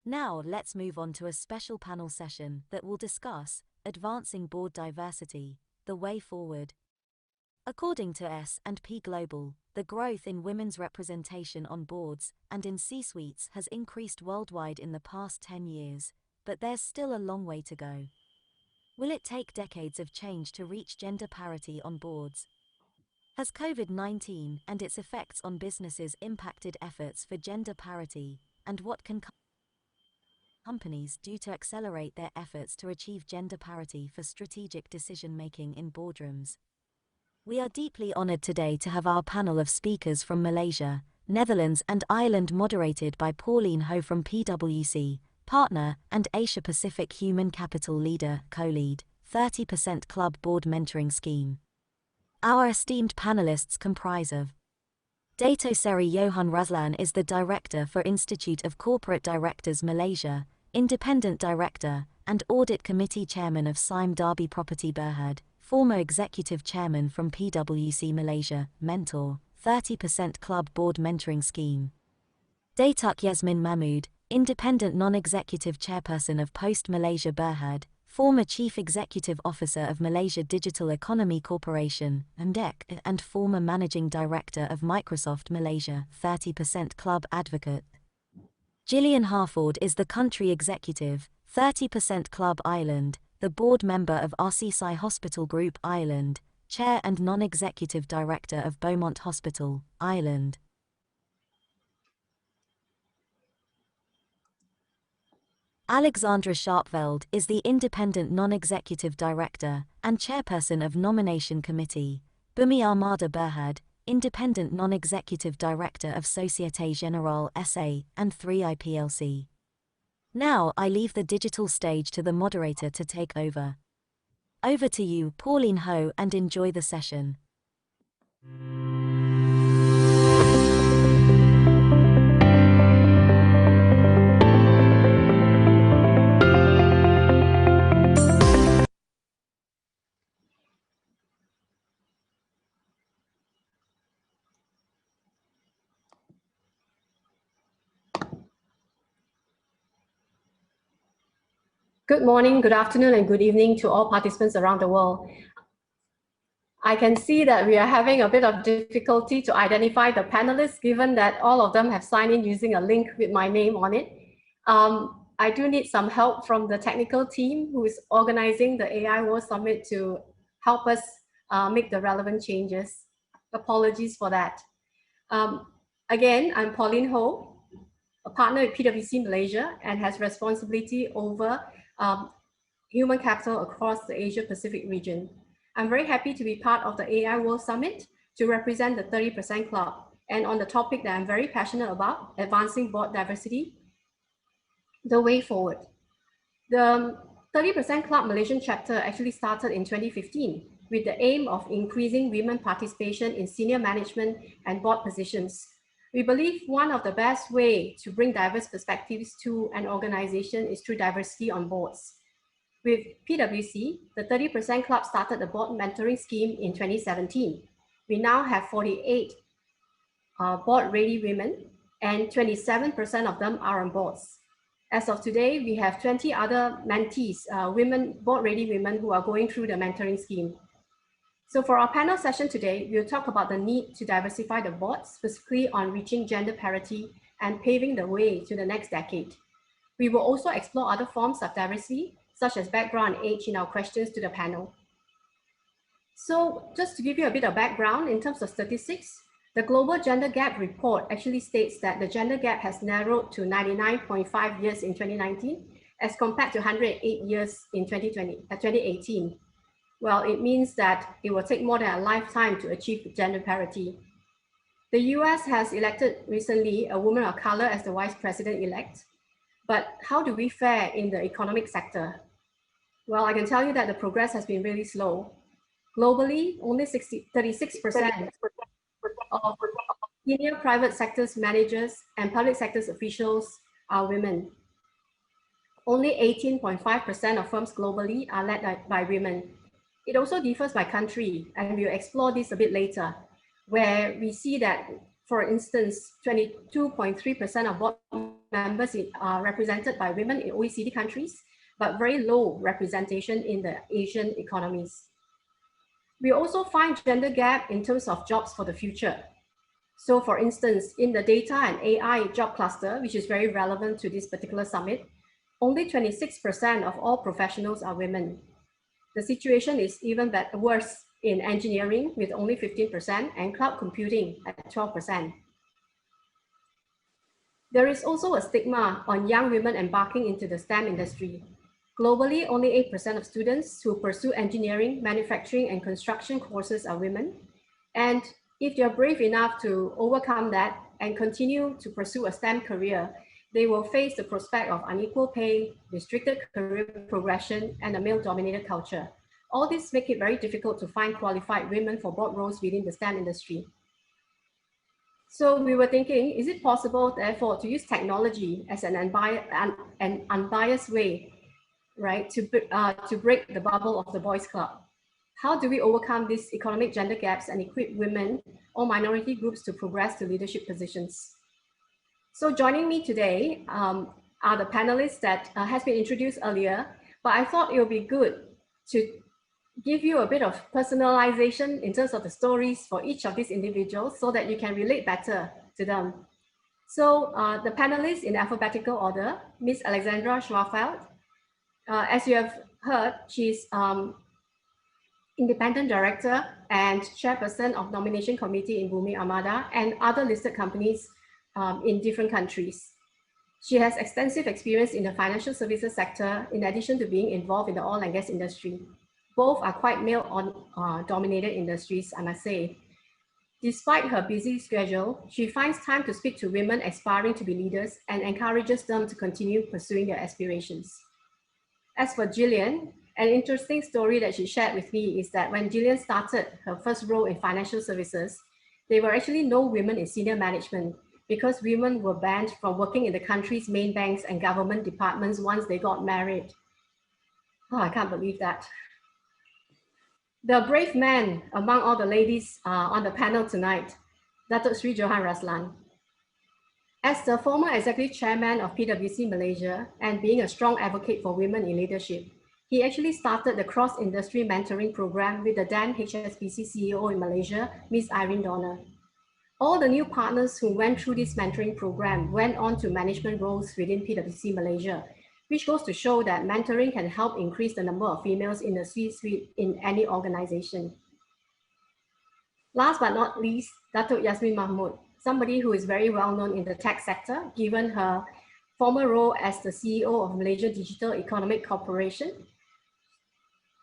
Now let's move on to a special panel session that will discuss Advancing Board Diversity, the Way Forward. According to S&P Global, the growth in women's representation on boards and in C-suites has increased worldwide in the past 10 years, but there's still a long way to go. Will it take decades of change to reach gender parity on boards? Has COVID-19 and its effects on businesses impacted efforts for gender parity, and what can companies do to accelerate their efforts to achieve gender parity for strategic decision-making in boardrooms? We are deeply honored today to have our panel of speakers from Malaysia, Netherlands and Ireland moderated by Pauline Ho from PwC, partner and Asia Pacific Human Capital Leader, co-lead, 30% Club Board Mentoring Scheme. Our esteemed panelists comprise of Dato Seri Johan Razlan is the Director for Institute of Corporate Directors Malaysia, Independent Director, and Audit Committee Chairman of Sime Darby Property Berhad, former Executive Chairman from PwC Malaysia, Mentor, 30% Club Board Mentoring Scheme. Datuk Yasmin Mahmud, Independent Non-Executive Chairperson of Post Malaysia Berhad, former Chief Executive Officer of Malaysia Digital Economy Corporation, MDEC, and former Managing Director of Microsoft Malaysia, 30% Club Advocate. Gillian Harford is the Country Executive, 30% Club Ireland, the Board Member of RCSI Hospital Group Ireland, Chair and Non-Executive Director of Beaumont Hospital, Ireland. Alexandra Sharpveld is the Independent Non-Executive Director and Chairperson of Nomination Committee, Bumi Armada Berhad, Independent Non-Executive Director of Société Générale SA and 3i plc. Now I leave the digital stage to the moderator to take over. Over to you, Pauline Ho, and enjoy the session. Good morning, good afternoon, and good evening to all participants around the world. I can see that we are having a bit of difficulty to identify the panelists, given that all of them have signed in using a link with my name on it. I do need some help from the technical team who is organizing the AIWS Summit to help us make the relevant changes. Apologies for that. Again, I'm Pauline Ho, a partner at PwC Malaysia, and has responsibility over human capital across the Asia Pacific region. I'm very happy to be part of the AI World Summit to represent the 30% Club, and on the topic that I'm very passionate about, advancing board diversity, the way forward. The 30% Club Malaysian chapter actually started in 2015 with the aim of increasing women participation in senior management and board positions. We believe one of the best ways to bring diverse perspectives to an organization is through diversity on boards. With PwC, the 30% Club started the board mentoring scheme in 2017. We now have 48 board-ready women, and 27% of them are on boards. As of today, we have 20 other mentees, board-ready women who are going through the mentoring scheme. So for our panel session today, we'll talk about the need to diversify the board, specifically on reaching gender parity and paving the way to the next decade. We will also explore other forms of diversity, such as background and age, in our questions to the panel. So just to give you a bit of background in terms of statistics, the Global Gender Gap Report actually states that the gender gap has narrowed to 99.5 years in 2019, as compared to 108 years in 2018. Well, it means that it will take more than a lifetime to achieve gender parity. The US has elected recently a woman of color as the vice president-elect, but how do we fare in the economic sector? Well, I can tell you that the progress has been really slow. Globally, only 36% of senior private sector's managers and public sector's officials are women. Only 18.5% of firms globally are led by women. It also differs by country, and we'll explore this a bit later, where we see that, for instance, 22.3% of board members are represented by women in OECD countries, but very low representation in the Asian economies. We also find gender gap in terms of jobs for the future. So for instance, in the data and AI job cluster, which is very relevant to this particular summit, only 26% of all professionals are women. The situation is even worse in engineering with only 15% and cloud computing at 12%. There is also a stigma on young women embarking into the STEM industry. Globally, only 8% of students who pursue engineering, manufacturing, and construction courses are women. And if they're brave enough to overcome that and continue to pursue a STEM career, they will face the prospect of unequal pay, restricted career progression, and a male-dominated culture. All this make it very difficult to find qualified women for board roles within the STEM industry. So we were thinking, is it possible, therefore, to use technology as an unbiased way, right, to break the bubble of the boys' club? How do we overcome these economic gender gaps and equip women or minority groups to progress to leadership positions? So joining me today are the panelists that has been introduced earlier, but I thought it would be good to give you a bit of personalization in terms of the stories for each of these individuals so that you can relate better to them. So the panelists in alphabetical order, Ms. Alexandra Schwarfeld. As you have heard, she's Independent Director and Chairperson of Nomination Committee in Bumi Armada and other listed companies in different countries. She has extensive experience in the financial services sector, in addition to being involved in the oil and gas industry. Both are quite male-dominated industries, I must say. Despite her busy schedule, she finds time to speak to women aspiring to be leaders and encourages them to continue pursuing their aspirations. As for Gillian, an interesting story that she shared with me is that when Gillian started her first role in financial services, there were actually no women in senior management because women were banned from working in the country's main banks and government departments once they got married. Oh, I can't believe that. The brave man among all the ladies on the panel tonight, Datuk Sri Johan Raslan. As the former executive chairman of PwC Malaysia and being a strong advocate for women in leadership, he actually started the cross-industry mentoring program with the then HSBC CEO in Malaysia, Ms. Irene Donner. All the new partners who went through this mentoring program went on to management roles within PwC Malaysia, which goes to show that mentoring can help increase the number of females in the C-suite in any organization. Last but not least, Datuk Yasmin Mahmud, somebody who is very well known in the tech sector, given her former role as the CEO of Malaysia Digital Economic Corporation.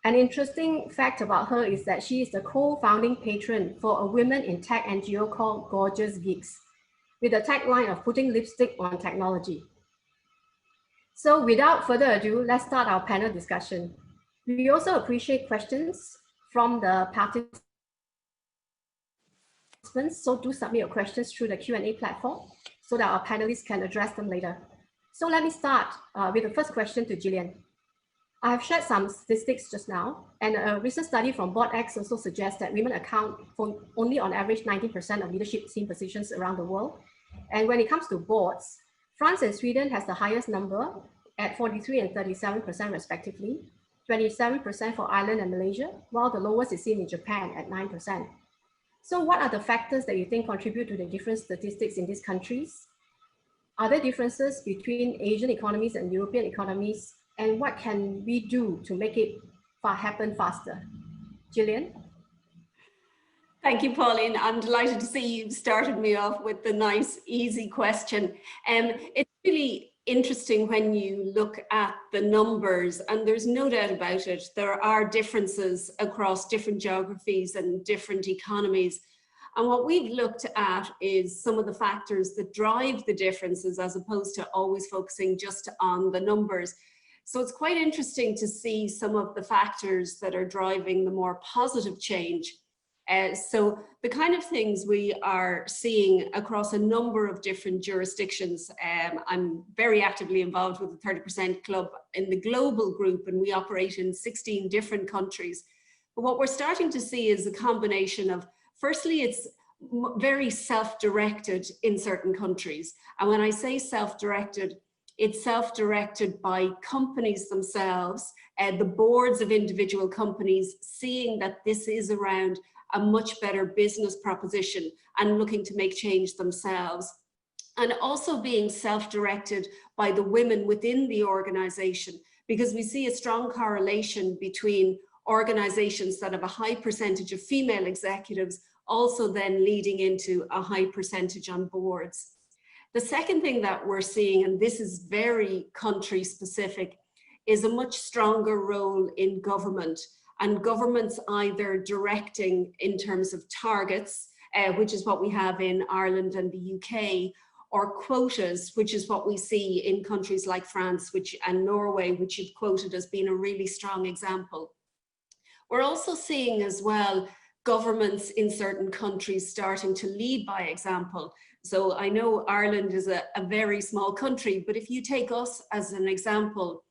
An interesting fact about her is that she is the co-founding patron for a women in tech NGO called Gorgeous Geeks, with the tagline of putting lipstick on technology. So without further ado, let's start our panel discussion. We also appreciate questions from the participants, so do submit your questions through the Q&A platform so that our panelists can address them later. So let me start with the first question to Gillian. I have shared some statistics just now, and a recent study from BoardX also suggests that women account for only on average 19% of leadership team positions around the world. And when it comes to boards, France and Sweden has the highest number at 43 and 37% respectively, 27% for Ireland and Malaysia, while the lowest is seen in Japan at 9%. So what are the factors that you think contribute to the different statistics in these countries? Are there differences between Asian economies and European economies? And what can we do to make it happen faster? Gillian? Thank you, Pauline. I'm delighted to see you started me off with the nice, easy question. It's really interesting when you look at the numbers, and there's no doubt about it, there are differences across different geographies and different economies. And what we've looked at is some of the factors that drive the differences as opposed to always focusing just on the numbers. So it's quite interesting to see some of the factors that are driving the more positive change. So the kind of things we are seeing across a number of different jurisdictions. I'm very actively involved with the 30% Club in the global group, and we operate in 16 different countries. But what we're starting to see is a combination of, firstly, it's very self-directed in certain countries. And when I say self-directed, it's self-directed by companies themselves, the boards of individual companies seeing that this is around a much better business proposition and looking to make change themselves. And also being self-directed by the women within the organization, because we see a strong correlation between organizations that have a high percentage of female executives also then leading into a high percentage on boards. The second thing that we're seeing, and this is very country specific, is a much stronger role in government, and governments either directing in terms of targets, which is what we have in Ireland and the UK, or quotas, which is what we see in countries like France and Norway, which you've quoted as being a really strong example. We're also seeing as well governments in certain countries starting to lead by example. So I know Ireland is a very small country, but if you take us as an example,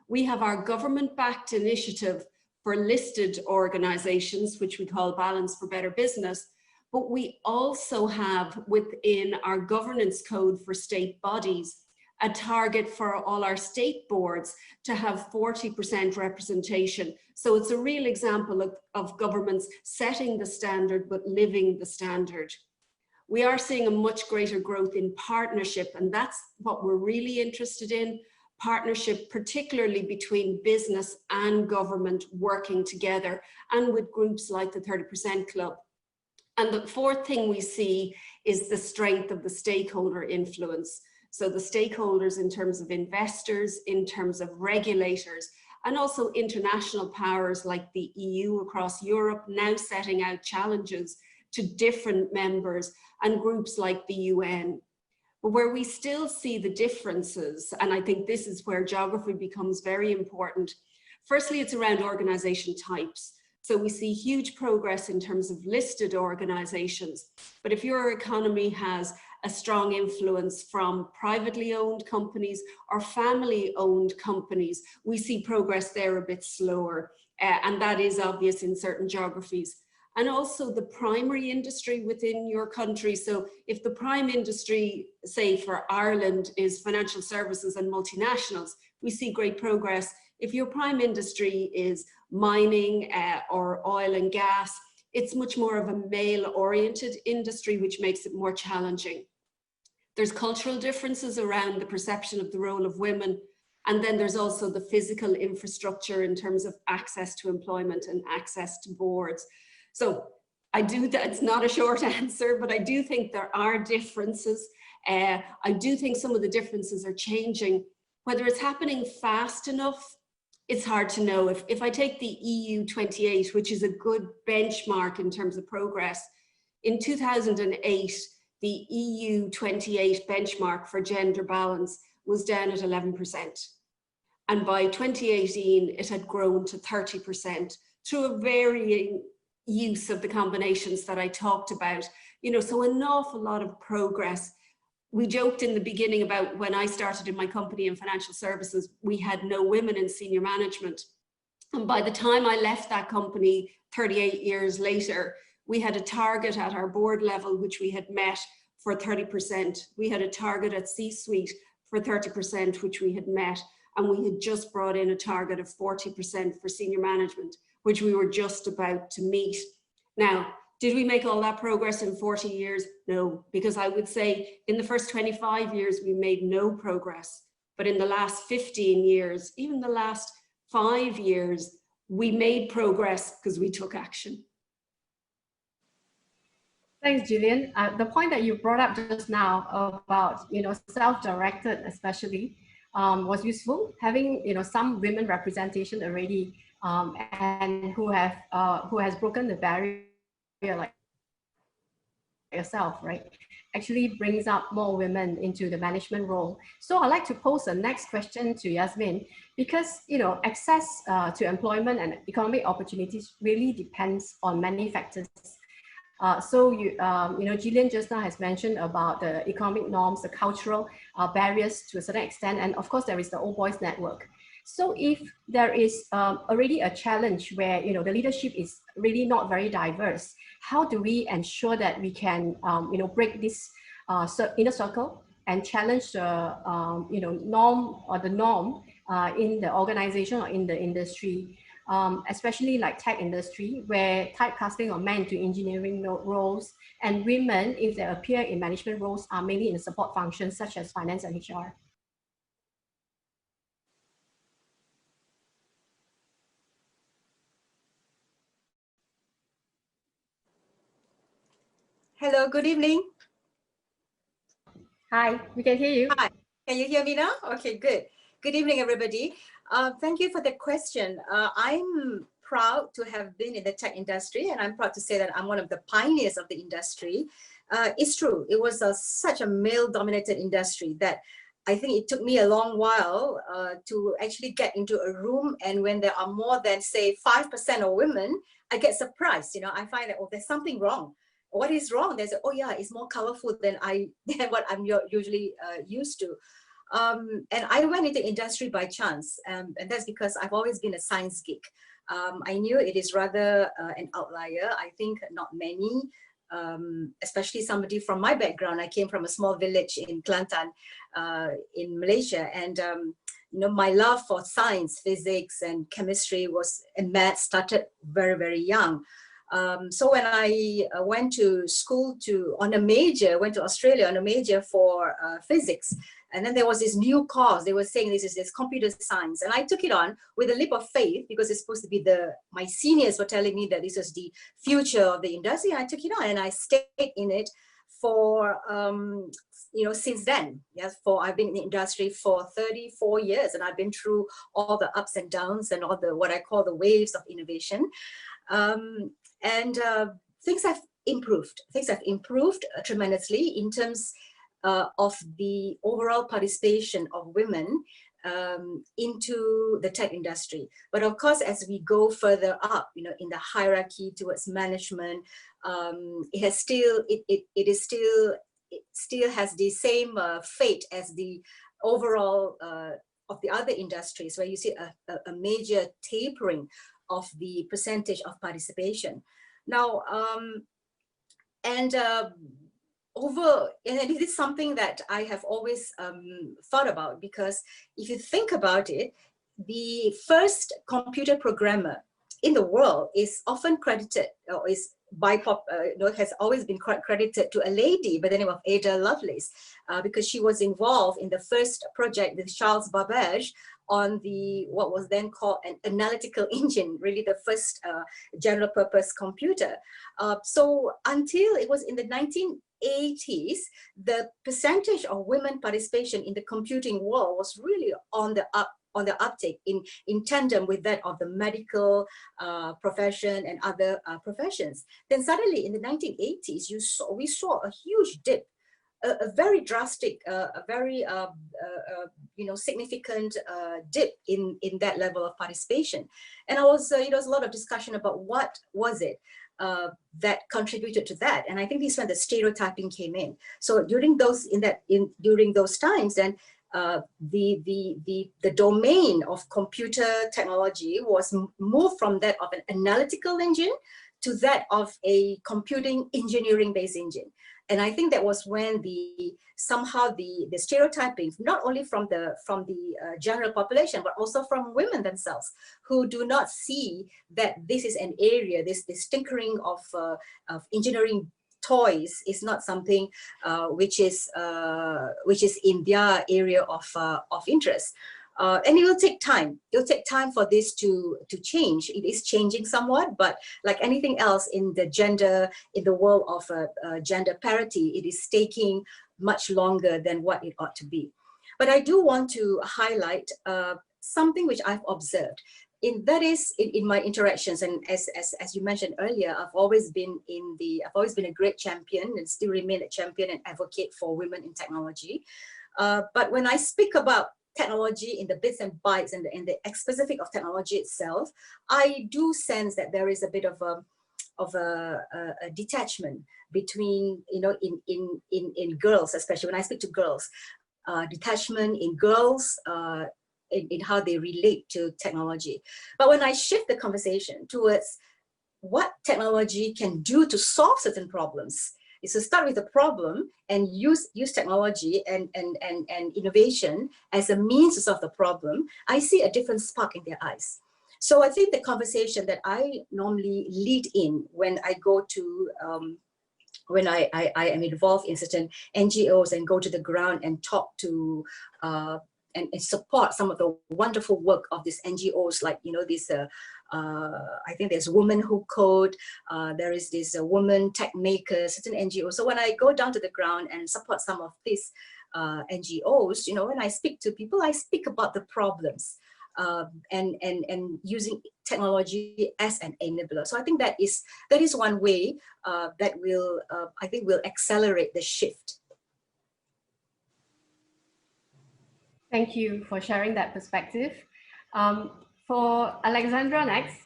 we have our government-backed initiative for listed organizations, which we call Balance for Better Business, but we also have within our governance code for state bodies a target for all our state boards to have 40% representation. So it's a real example of governments setting the standard but living the standard. We are seeing a much greater growth in partnership, and that's what we're really interested in. Partnership, particularly between business and government working together, and with groups like the 30% Club. And the fourth thing we see is the strength of the stakeholder influence. So the stakeholders in terms of investors, in terms of regulators, and also international powers like the EU across Europe now setting out challenges to different members, and groups like the UN. But where we still see the differences, and I think this is where geography becomes very important. Firstly, it's around organization types. So we see huge progress in terms of listed organizations. But if your economy has a strong influence from privately owned companies or family owned companies, we see progress there a bit slower. And that is obvious in certain geographies. And also the primary industry within your country. So if the prime industry, say for Ireland, is financial services and multinationals, we see great progress. If your prime industry is mining or oil and gas, it's much more of a male-oriented industry, which makes it more challenging. There's cultural differences around the perception of the role of women. And then there's also the physical infrastructure in terms of access to employment and access to boards. So it's not a short answer, but I do think there are differences. I do think some of the differences are changing. Whether it's happening fast enough, it's hard to know. If I take the EU28, which is a good benchmark in terms of progress, in 2008, the EU28 benchmark for gender balance was down at 11%. And by 2018, it had grown to 30% through a varying use of the combinations that I talked about. So an awful lot of progress. We joked in the beginning about when I started in my company in financial services, we had no women in senior management. And by the time I left that company 38 years later, we had a target at our board level, which we had met for 30%. We had a target at C-suite for 30%, which we had met. And we had just brought in a target of 40% for senior management, which we were just about to meet. Now, did we make all that progress in 40 years? No, because I would say in the first 25 years, we made no progress. But in the last 15 years, even the last 5 years, we made progress because we took action. Thanks, Gillian. The point that you brought up just now about self-directed, especially, was useful. Having some women representation already, and who has broken the barrier like yourself, right? Actually brings up more women into the management role. So I'd like to pose the next question to Yasmin, because access to employment and economic opportunities really depends on many factors. So Gillian just now has mentioned about the economic norms, the cultural barriers to a certain extent, and of course there is the Old Boys Network. So if there is already a challenge where, you know, the leadership is really not very diverse, how do we ensure that we can, you know, break this inner circle and challenge the, you know, norm or the norm in the organization or in the industry, especially like tech industry, where typecasting of men to engineering roles and women, if they appear in management roles, are mainly in the support functions such as finance and HR. Hello, good evening. Hi, we can hear you. Hi, can you hear me now? Okay, good. Good evening, everybody. Thank you for the question. I'm proud to have been in the tech industry, and I'm proud to say that I'm one of the pioneers of the industry. It's true, it was such a male-dominated industry that I think it took me a long while to actually get into a room, and when there are more than, say, 5% of women, I get surprised. You know, I find that, oh, there's something wrong. What is wrong? There's, oh yeah, it's more colorful than what I'm usually used to. And I went into industry by chance, and that's because I've always been a science geek. I knew it is rather an outlier. I think not many, especially somebody from my background. I came from a small village in Kelantan, in Malaysia, and you know, my love for science, physics, and chemistry and math started very, very young. So when I went to school went to Australia on a major for physics, and then there was this new course. They were saying this computer science, and I took it on with a leap of faith because it's supposed to be my seniors were telling me that this was the future of the industry. And I took it on, and I stayed in it for you know, since then. Yes, I've been in the industry for 34 years, and I've been through all the ups and downs and all the what I call the waves of innovation. And things have improved. Things have improved tremendously in terms of the overall participation of women into the tech industry. But of course, as we go further up, you know, in the hierarchy towards management, it still has the same fate as the overall of the other industries, where you see a major tapering of the percentage of participation. Now, and it is something that I have always thought about, because if you think about it, the first computer programmer in the world is often credited, or is has always been credited to a lady by the name of Ada Lovelace, because she was involved in the first project with Charles Babbage on what was then called an analytical engine, really the first general purpose computer. So until it was in the 1980s, the percentage of women participation in the computing world was really on the uptake, in tandem with that of the medical profession and other professions. Then suddenly in the 1980s, we saw a huge dip, a very drastic, a very you know, significant dip in that level of participation. And there was a lot of discussion about what was it that contributed to that. And I think this is when the stereotyping came in. So during those times, then the domain of computer technology was moved from that of an analytical engine to that of a computing engineering based engine. And I think that was when somehow the stereotyping, not only from the general population, but also from women themselves, who do not see that this is an area, this tinkering of engineering toys is not something which is in their area of interest. And it will take time. It will take time for this to change. It is changing somewhat, but like anything else in the world of gender parity, it is taking much longer than what it ought to be. But I do want to highlight something which I've observed. That is in my interactions, and as you mentioned earlier, I've always been a great champion and still remain a champion and advocate for women in technology. But when I speak about technology in the bits and bytes and the specific of technology itself, I do sense that there is a bit of a detachment between, you know, in girls, especially when I speak to girls, detachment in girls in how they relate to technology. But when I shift the conversation towards what technology can do to solve certain problems, is to start with the problem and use technology and innovation as a means to solve the problem, I see a different spark in their eyes. So I think the conversation that I normally lead in when I go to, when I am involved in certain NGOs and go to the ground and talk to and support some of the wonderful work of these NGOs, like, you know, this I think there's Women Who Code, there is this woman tech makers, certain NGOs. So when I go down to the ground and support some of these NGOs, you know, when I speak to people, I speak about the problems and using technology as an enabler. So I think that is one way that will, I think, will accelerate the shift. Thank you for sharing that perspective. For Alexandra next,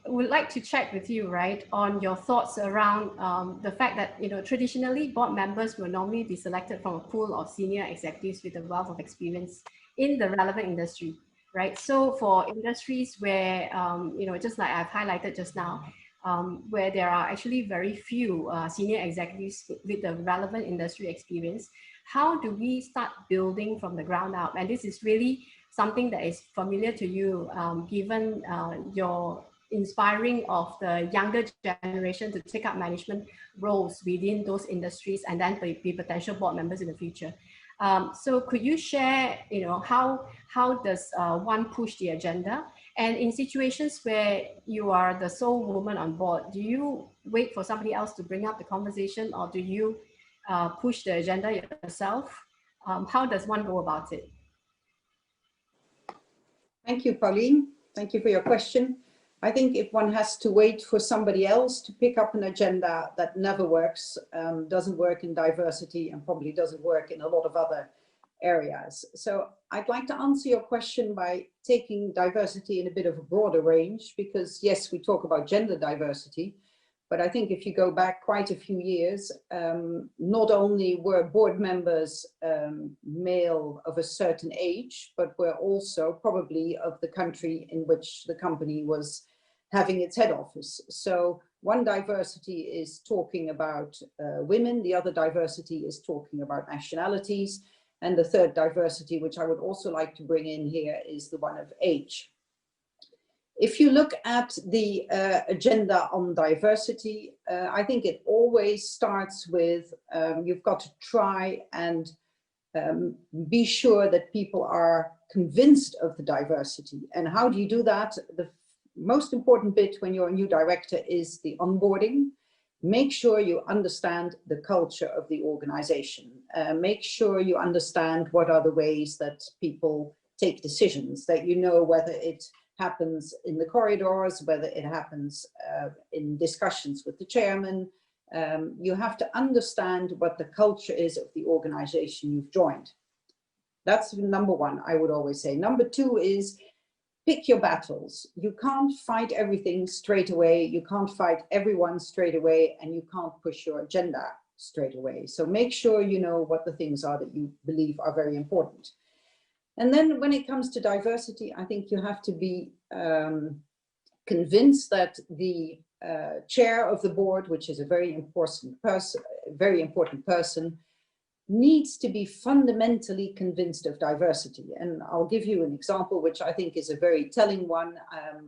would like to check with you, right, on your thoughts around the fact that, you know, traditionally board members will normally be selected from a pool of senior executives with a wealth of experience in the relevant industry, right? So for industries where, you know, just like I've highlighted just now, where there are actually very few senior executives with the relevant industry experience, how do we start building from the ground up? And this is really something that is familiar to you, given your inspiring of the younger generation to take up management roles within those industries and then be potential board members in the future. So could you share, you know, how does one push the agenda? And in situations where you are the sole woman on board, do you wait for somebody else to bring up the conversation, or do you push the agenda yourself? How does one go about it? Thank you, Pauline. Thank you for your question. I think if one has to wait for somebody else to pick up an agenda, that never works, doesn't work in diversity, and probably doesn't work in a lot of other areas. So I'd like to answer your question by taking diversity in a bit of a broader range, because yes, we talk about gender diversity, but I think if you go back quite a few years, not only were board members male of a certain age, but were also probably of the country in which the company was having its head office. So one diversity is talking about women, the other diversity is talking about nationalities, and the third diversity, which I would also like to bring in here, is the one of age. If you look at the agenda on diversity, I think it always starts with you've got to try and be sure that people are convinced of the diversity. And how do you do that? The most important bit when you're a new director is the onboarding. Make sure you understand the culture of the organization. Make sure you understand what are the ways that people take decisions, that you know whether it happens in the corridors, whether it happens in discussions with the chairman. You have to understand what the culture is of the organization you've joined. That's number one, I would always say. Number two is pick your battles. You can't fight everything straight away. You can't fight everyone straight away, and you can't push your agenda straight away. So make sure you know what the things are that you believe are very important. And then when it comes to diversity, I think you have to be convinced that the chair of the board, which is a very important person, needs to be fundamentally convinced of diversity. And I'll give you an example, which I think is a very telling one.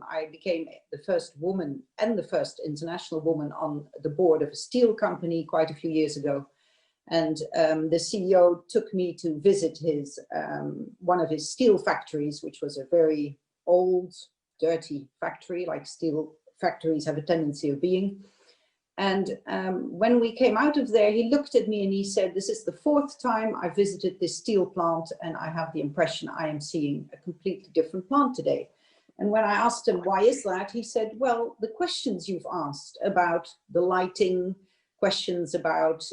I became the first woman and the first international woman on the board of a steel company quite a few years ago. And the CEO took me to visit his one of his steel factories, which was a very old, dirty factory, like steel factories have a tendency of being. And when we came out of there, he looked at me and he said, "This is the fourth time I visited this steel plant, and I have the impression I am seeing a completely different plant today." And when I asked him, "Why is that?" he said, "Well, the questions you've asked about the lighting, questions about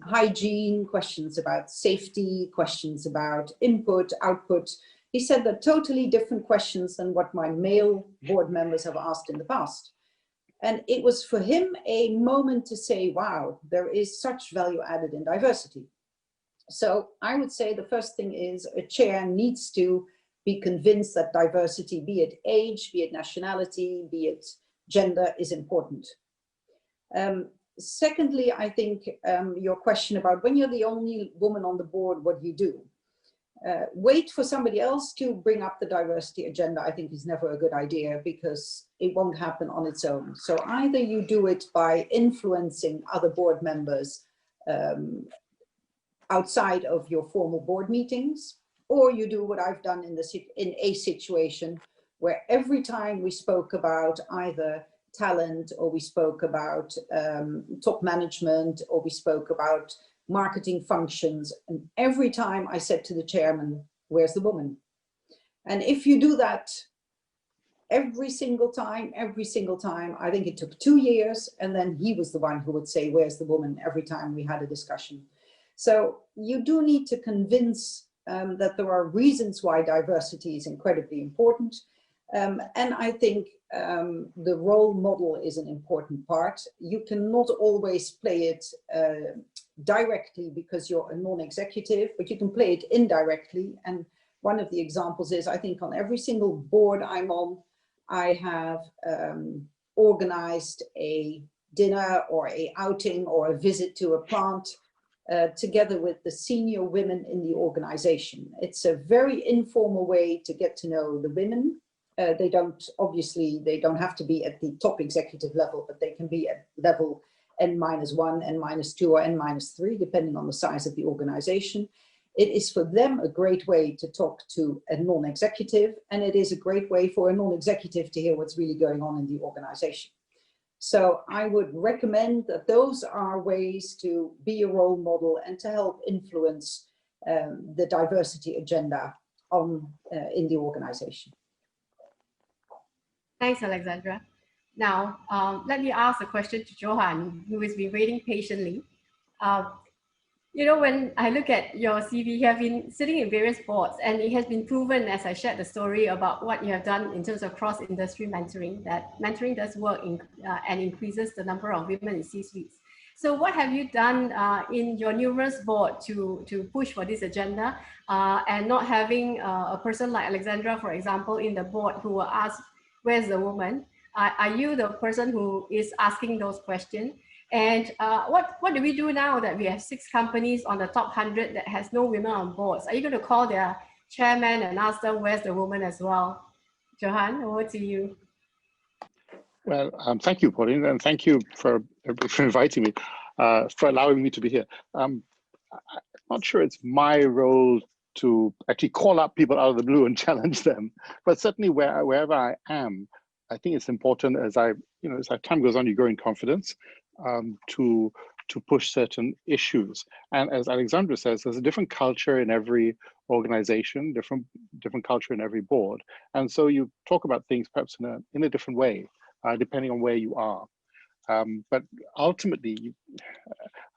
hygiene, questions about safety, questions about input, output." He said they're totally different questions than what my male board members have asked in the past. And it was for him a moment to say, wow, there is such value added in diversity. So I would say the first thing is a chair needs to be convinced that diversity, be it age, be it nationality, be it gender, is important. Secondly, I think your question about when you're the only woman on the board, what do you do? Wait for somebody else to bring up the diversity agenda, I think is never a good idea, because it won't happen on its own. So either you do it by influencing other board members outside of your formal board meetings, or you do what I've done in a situation where every time we spoke about either talent, or we spoke about top management, or we spoke about marketing functions, and every time I said to the chairman, where's the woman? And if you do that every single time, I think it took 2 years, and then he was the one who would say, where's the woman, every time we had a discussion. So you do need to convince that there are reasons why diversity is incredibly important. And I think the role model is an important part. You cannot always play it directly because you're a non-executive, but you can play it indirectly. And one of the examples is, I think on every single board I'm on, I have organized a dinner or a outing or a visit to a plant together with the senior women in the organization. It's a very informal way to get to know the women. They don't have to be at the top executive level, but they can be at level N-1, N-2, or N-3, depending on the size of the organization. It is for them a great way to talk to a non-executive, and it is a great way for a non-executive to hear what's really going on in the organization. So I would recommend that those are ways to be a role model and to help influence the diversity agenda in the organization. Thanks, Alexandra. Now, let me ask a question to Johan, who has been waiting patiently. You know, when I look at your CV, you have been sitting in various boards, and it has been proven, as I shared the story about what you have done in terms of cross-industry mentoring, that mentoring does work and increases the number of women in C-suites. So what have you done in your numerous board to push for this agenda and not having a person like Alexandra, for example, in the board who will ask, where's the woman? Are you the person who is asking those questions? And what do we do now that we have 6 companies on the top 100 that has no women on boards? Are you going to call their chairman and ask them where's the woman as well? Johan, over to you. Well, thank you, Pauline, and thank you for inviting me, for allowing me to be here. I'm not sure it's my role to actually call up people out of the blue and challenge them, but certainly wherever I am, I think it's important as time goes on, you grow in confidence to push certain issues. And as Alexandra says, there's a different culture in every organization, different culture in every board. And so you talk about things perhaps in a different way, depending on where you are. But ultimately,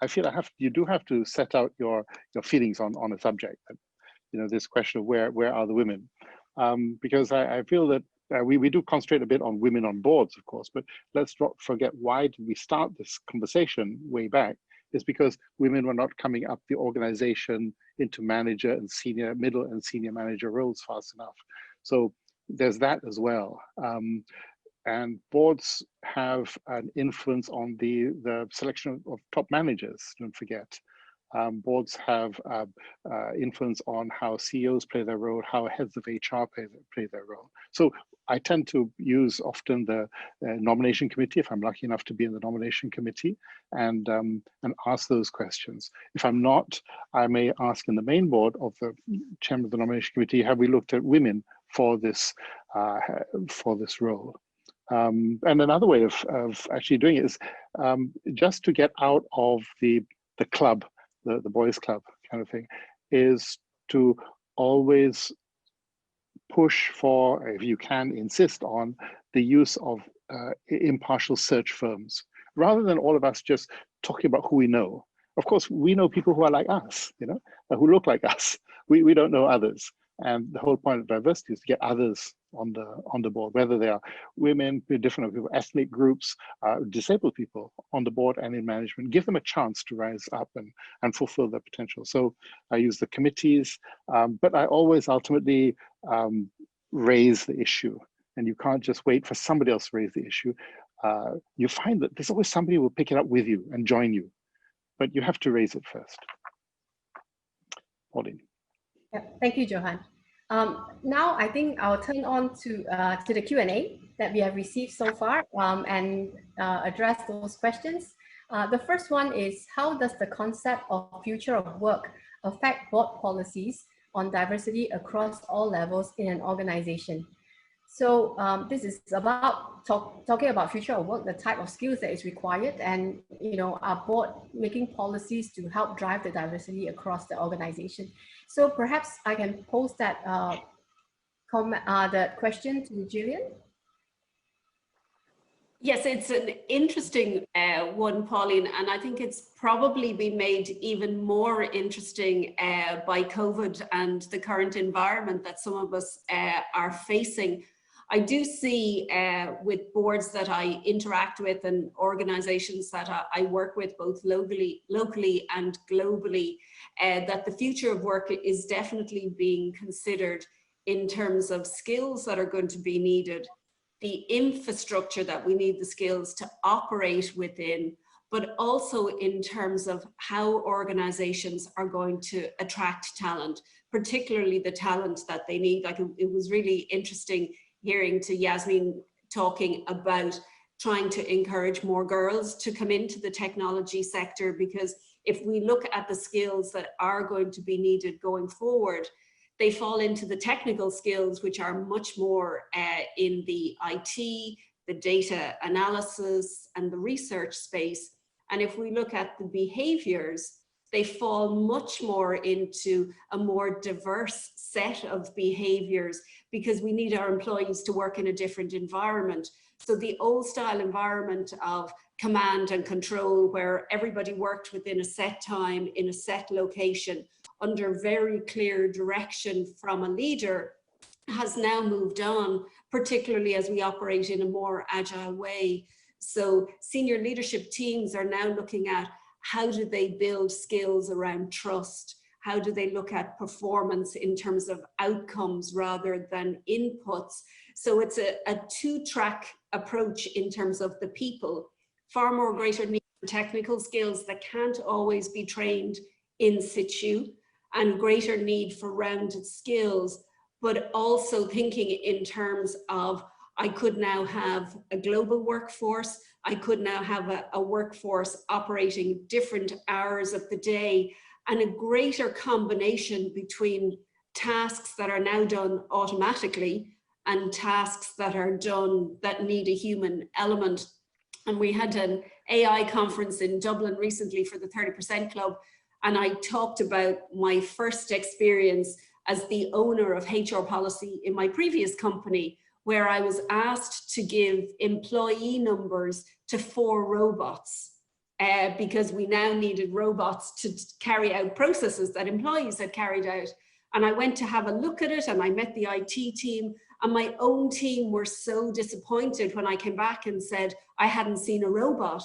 I feel you do have to set out your feelings on a subject. This question of where are the women? Because I feel that we do concentrate a bit on women on boards, of course, but let's not forget, why did we start this conversation way back? Is because women were not coming up the organization into manager and middle and senior manager roles fast enough. So there's that as well. And boards have an influence on the selection of top managers, don't forget. Boards have influence on how CEOs play their role, how heads of HR play their role. So I tend to use often the nomination committee, if I'm lucky enough to be in the nomination committee, and ask those questions. If I'm not, I may ask in the main board of the chairman of the nomination committee, have we looked at women for this role? And another way of actually doing it is just to get out of the club, the boys club kind of thing, is to always push for, if you can, insist on the use of impartial search firms, rather than all of us just talking about who we know. Of course, we know people who are like us, who look like us. We don't know others. And the whole point of diversity is to get others on the board, whether they are women, different people, ethnic groups, disabled people on the board and in management. Give them a chance to rise up and fulfill their potential. So I use the committees, but I always ultimately raise the issue, and you can't just wait for somebody else to raise the issue. You find that there's always somebody who will pick it up with you and join you, but you have to raise it first. Pauline. Yeah, thank you, Johan. Now I think I'll turn on to the Q&A that we have received so far and address those questions. The first one is, how does the concept of future of work affect board policies on diversity across all levels in an organization? So this is about talking about future of work, the type of skills that is required, and our board making policies to help drive the diversity across the organization. So perhaps I can pose that that question to Gillian. Yes, it's an interesting one, Pauline, and I think it's probably been made even more interesting by COVID and the current environment that some of us are facing. I do see with boards that I interact with and organizations that I work with both locally and globally, that the future of work is definitely being considered in terms of skills that are going to be needed, the infrastructure that we need the skills to operate within, but also in terms of how organizations are going to attract talent, particularly the talent that they need. Like, it was really interesting hearing to Yasmin talking about trying to encourage more girls to come into the technology sector, because if we look at the skills that are going to be needed going forward, they fall into the technical skills, which are much more in the IT, the data analysis, and the research space. And if we look at the behaviors, they fall much more into a more diverse set of behaviors, because we need our employees to work in a different environment. So the old style environment of command and control, where everybody worked within a set time, in a set location, under very clear direction from a leader, has now moved on, particularly as we operate in a more agile way. So senior leadership teams are now looking at, how do they build skills around trust? How do they look at performance in terms of outcomes rather than inputs? So it's a two-track approach in terms of the people. Far more greater need for technical skills that can't always be trained in situ, and greater need for rounded skills, but also thinking in terms of, I could now have a global workforce, I could now have a workforce operating different hours of the day, and a greater combination between tasks that are now done automatically and tasks that are done that need a human element. And we had an AI conference in Dublin recently for the 30% Club, and I talked about my first experience as the owner of HR policy in my previous company, where I was asked to give employee numbers to 4 robots because we now needed robots to carry out processes that employees had carried out. And I went to have a look at it, and I met the IT team, and my own team were so disappointed when I came back and said I hadn't seen a robot.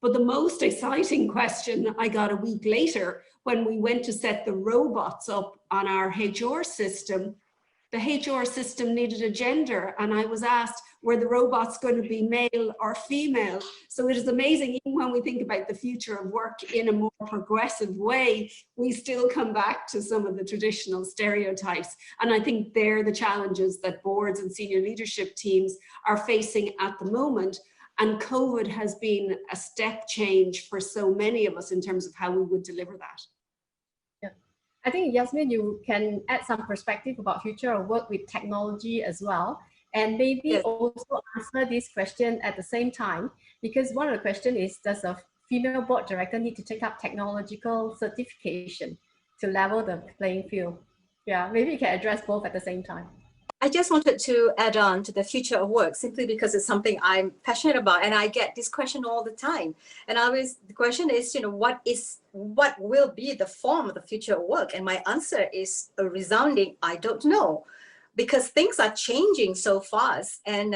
But the most exciting question I got a week later, when we went to set the robots up on our HR system. The HR system needed a gender, and I was asked, were the robots going to be male or female? So it is amazing, even when we think about the future of work in a more progressive way, we still come back to some of the traditional stereotypes. And I think they're the challenges that boards and senior leadership teams are facing at the moment. And COVID has been a step change for so many of us in terms of how we would deliver that. Yeah. I think, Yasmin, you can add some perspective about future of work with technology as well. And maybe also answer this question at the same time, because one of the questions is, does a female board director need to take up technological certification to level the playing field? Yeah, maybe you can address both at the same time. I just wanted to add on to the future of work, simply because it's something I'm passionate about, and I get this question all the time. And the question is, what will be the form of the future of work? And my answer is a resounding, I don't know, because things are changing so fast. And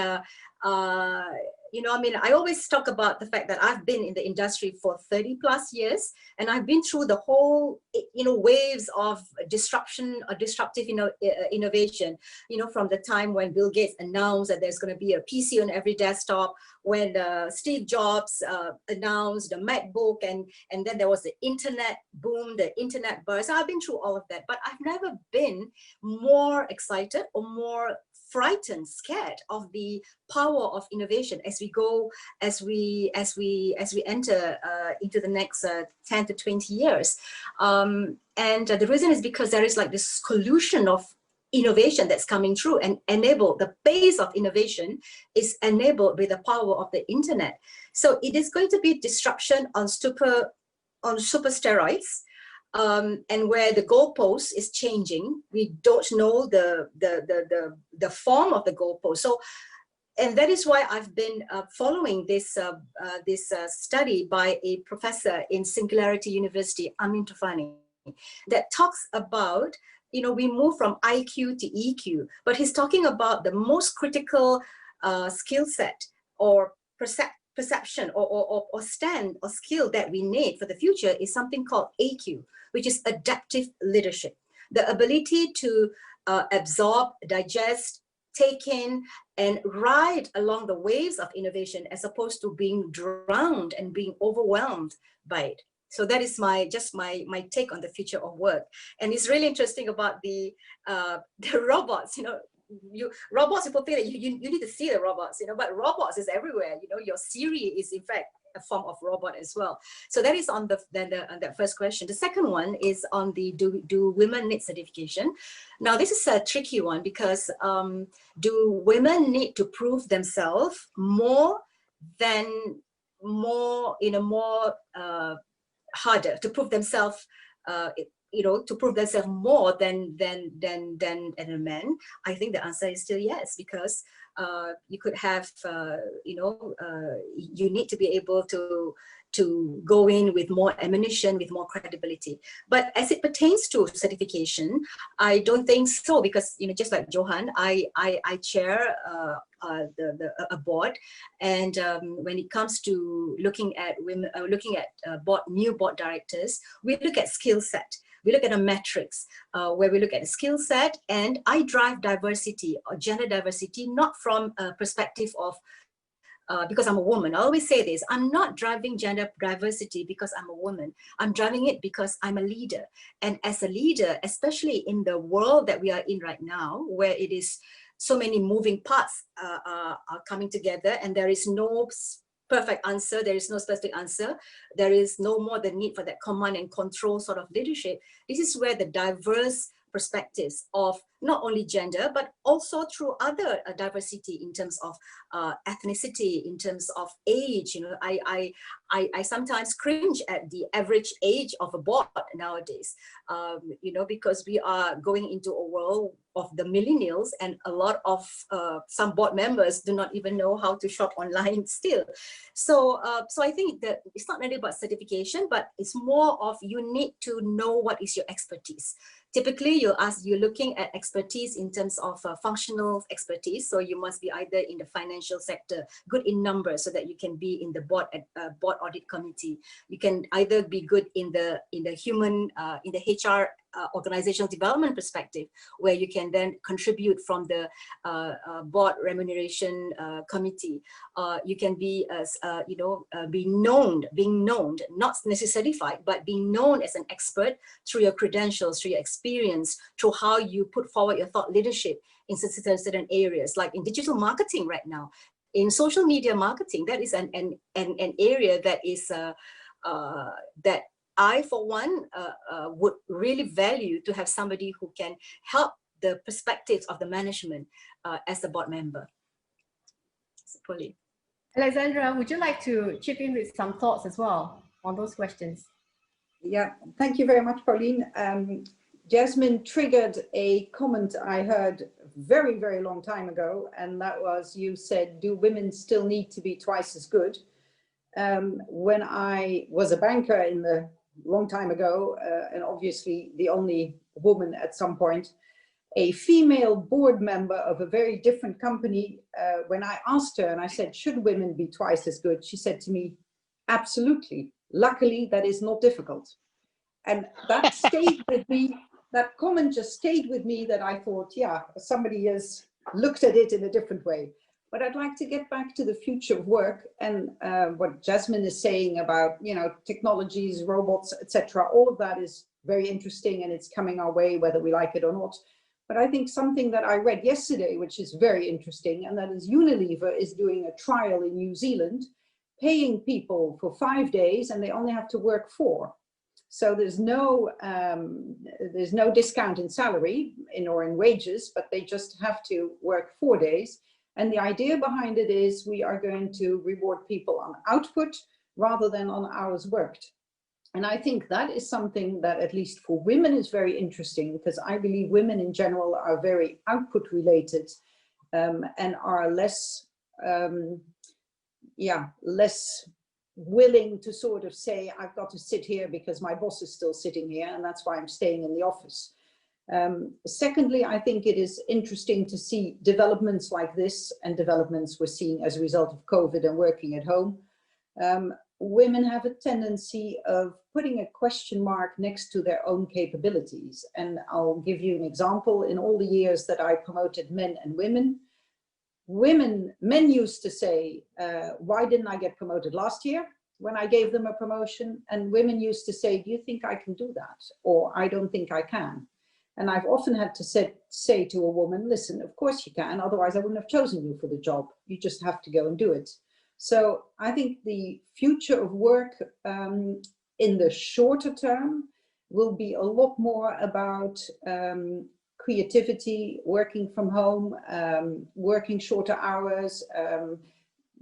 you know, I mean, I always talk about the fact that I've been in the industry for 30 plus years, and I've been through the whole, you know, waves of disruption or disruptive, innovation, you know, from the time when Bill Gates announced that there's going to be a PC on every desktop, when Steve Jobs announced the MacBook, and then there was the internet boom, the internet burst. I've been through all of that, but I've never been more excited or more frightened, scared of the power of innovation as we go, as we enter into the next 10 to 20 years. And the reason is because there is like this collusion of innovation that's coming through, and the pace of innovation is enabled with the power of the internet. So it is going to be disruption on super steroids. And where the goalpost is changing, we don't know the form of the goalpost. So, and that is why I've been following this study by a professor in Singularity University, Amin Tufani, that talks about, you know, we move from IQ to EQ, but he's talking about the most critical skill set or perception or stand or skill that we need for the future is something called AQ, which is adaptive leadership. The ability to absorb, digest, take in, and ride along the waves of innovation, as opposed to being drowned and being overwhelmed by it. So that is my take on the future of work. And it's really interesting about the robots, you know. Robots, people feel that you need to see the robots, you know, but robots is everywhere. You know, your Siri is in fact a form of robot as well. So that is on that first question. The second one is on the do women need certification? Now this is a tricky one, because do women need to prove themselves harder to prove themselves, you know, to prove themselves more than a man? I think the answer is still yes, because you could have, you need to be able to go in with more ammunition, with more credibility. But as it pertains to certification, I don't think so, because, you know, just like Johan, I chair a board, and when it comes to looking at women, new board directors, we look at skill set. We look at a metrics where we look at a skill set, and I drive diversity or gender diversity, not from a perspective of because I'm a woman. I always say this, I'm not driving gender diversity because I'm a woman. I'm driving it because I'm a leader. And as a leader, especially in the world that we are in right now, where it is so many moving parts are coming together, and there is no perfect answer, there is no specific answer, there is no more the need for that command and control sort of leadership. This is where the diverse perspectives of not only gender, but also through other diversity in terms of ethnicity, in terms of age. You know, I sometimes cringe at the average age of a board nowadays, you know, because we are going into a world of the millennials, and a lot of some board members do not even know how to shop online still. So I think that it's not really about certification, but it's more of you need to know what is your expertise. Typically, you're looking at expertise in terms of functional expertise. So you must be either in the financial sector, good in numbers, so that you can be in the board audit committee. You can either be good in the human, in the HR organizational development perspective, where you can then contribute from the board remuneration committee. You can be being known, not necessarily certified, but being known as an expert through your credentials, through your experience, through how you put forward your thought leadership in certain areas, like in digital marketing right now, in social media marketing. That is an area that is that I, for one, would really value to have somebody who can help the perspectives of the management as a board member. So, Pauline. Alexandra, would you like to chip in with some thoughts as well on those questions? Yeah, thank you very much, Pauline. Jasmine triggered a comment I heard very, very long time ago, and that was, you said, do women still need to be twice as good? When I was a banker in the long time ago, and obviously the only woman at some point, a female board member of a very different company, when I asked her and I said, should women be twice as good? She said to me, absolutely. Luckily, that is not difficult. And that stayed with me, that comment just stayed with me, that I thought, yeah, somebody has looked at it in a different way. But I'd like to get back to the future of work and what Jasmine is saying about, you know, technologies, robots, etc. All of that is very interesting and it's coming our way, whether we like it or not. But I think something that I read yesterday, which is very interesting, and that is Unilever is doing a trial in New Zealand, paying people for 5 days and they only have to work 4. So there's no discount in salary or in wages, but they just have to work 4 days. And the idea behind it is we are going to reward people on output rather than on hours worked. And I think that is something that, at least for women, is very interesting, because I believe women in general are very output related and are less, less willing to sort of say, I've got to sit here because my boss is still sitting here and that's why I'm staying in the office. Secondly, I think it is interesting to see developments like this and developments we're seeing as a result of COVID and working at home. Women have a tendency of putting a question mark next to their own capabilities. And I'll give you an example. In all the years that I promoted men and women, men used to say, why didn't I get promoted last year when I gave them a promotion? And women used to say, do you think I can do that? Or I don't think I can. And I've often had to say to a woman, listen, of course you can, otherwise I wouldn't have chosen you for the job. You just have to go and do it. So I think the future of work in the shorter term will be a lot more about creativity, working from home, working shorter hours.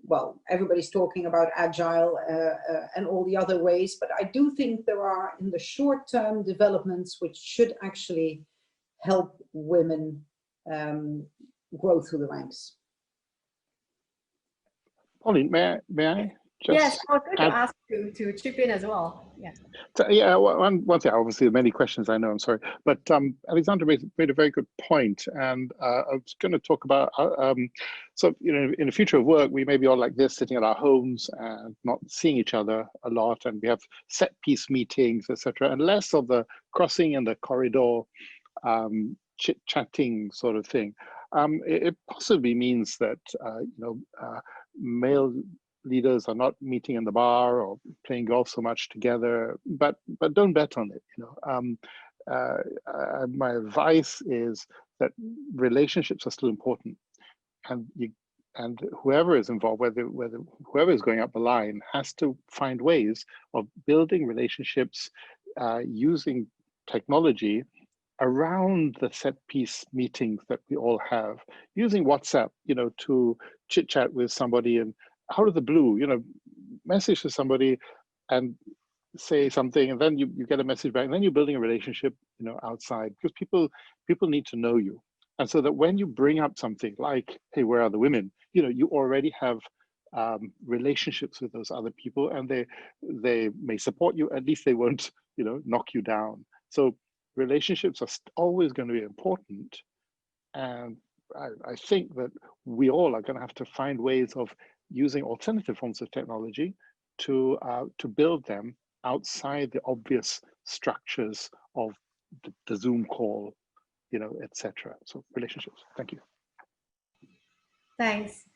Well, everybody's talking about agile and all the other ways, but I do think there are, in the short term, developments which should actually help women grow through the ranks. Pauline, may I just yes, I was going to ask you to chip in as well. Yeah. So, yeah, one thing, obviously, there are many questions, I know, I'm sorry. But Alexandra made a very good point. And I was going to talk about, so, you know, in the future of work, we may be all like this, sitting at our homes and not seeing each other a lot. And we have set piece meetings, etc., and less of the crossing in the corridor, chit-chatting sort of thing. It possibly means that, male leaders are not meeting in the bar or playing golf so much together, but don't bet on it. You know, my advice is that relationships are still important, and whoever is involved, whether whoever is going up the line, has to find ways of building relationships using technology around the set piece meetings that we all have, using WhatsApp, you know, to chit chat with somebody and out of the blue, you know, message to somebody and say something, and then you get a message back, and then you're building a relationship, you know, outside, because people need to know you. And so that when you bring up something like, hey, where are the women? You know, you already have relationships with those other people, and they may support you, at least they won't, you know, knock you down. So relationships are always going to be important. And I think that we all are going to have to find ways of using alternative forms of technology to build them outside the obvious structures of the Zoom call, you know, etc. So relationships. Thank you. Thanks.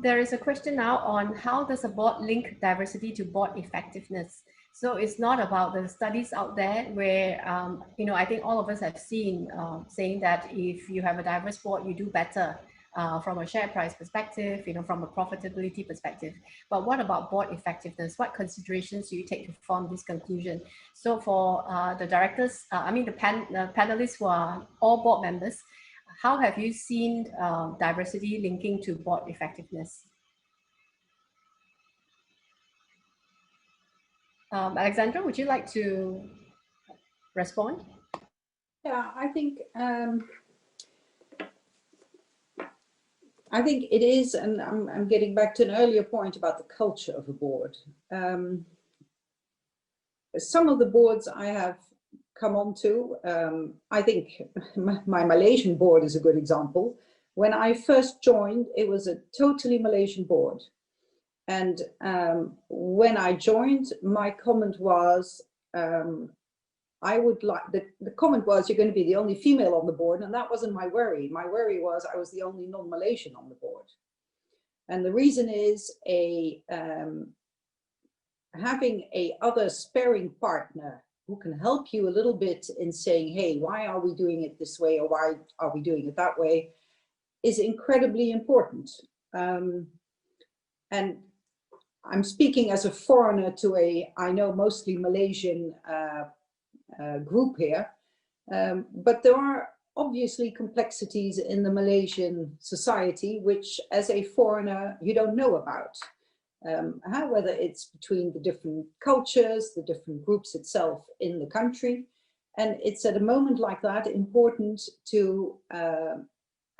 There is a question now on how does a board link diversity to board effectiveness? So it's not about the studies out there where, you know, I think all of us have seen saying that if you have a diverse board, you do better from a share price perspective, you know, from a profitability perspective. But what about board effectiveness? What considerations do you take to form this conclusion? So for the directors, the panelists who are all board members, how have you seen diversity linking to board effectiveness? Alexandra, would you like to respond? Yeah, I think it is, and I'm getting back to an earlier point about the culture of a board. Some of the boards I have come on to. I think my Malaysian board is a good example. When I first joined, it was a totally Malaysian board. And when I joined, my comment was, I would like, the comment was, you're going to be the only female on the board. And that wasn't my worry. My worry was I was the only non-Malaysian on the board. And the reason is having a other sparring partner who can help you a little bit in saying, hey, why are we doing it this way? Or why are we doing it that way? Is incredibly important. And I'm speaking as a foreigner to I know mostly Malaysian group here, but there are obviously complexities in the Malaysian society, which as a foreigner, you don't know about. Whether it's between the different cultures, the different groups itself in the country. And it's at a moment like that important to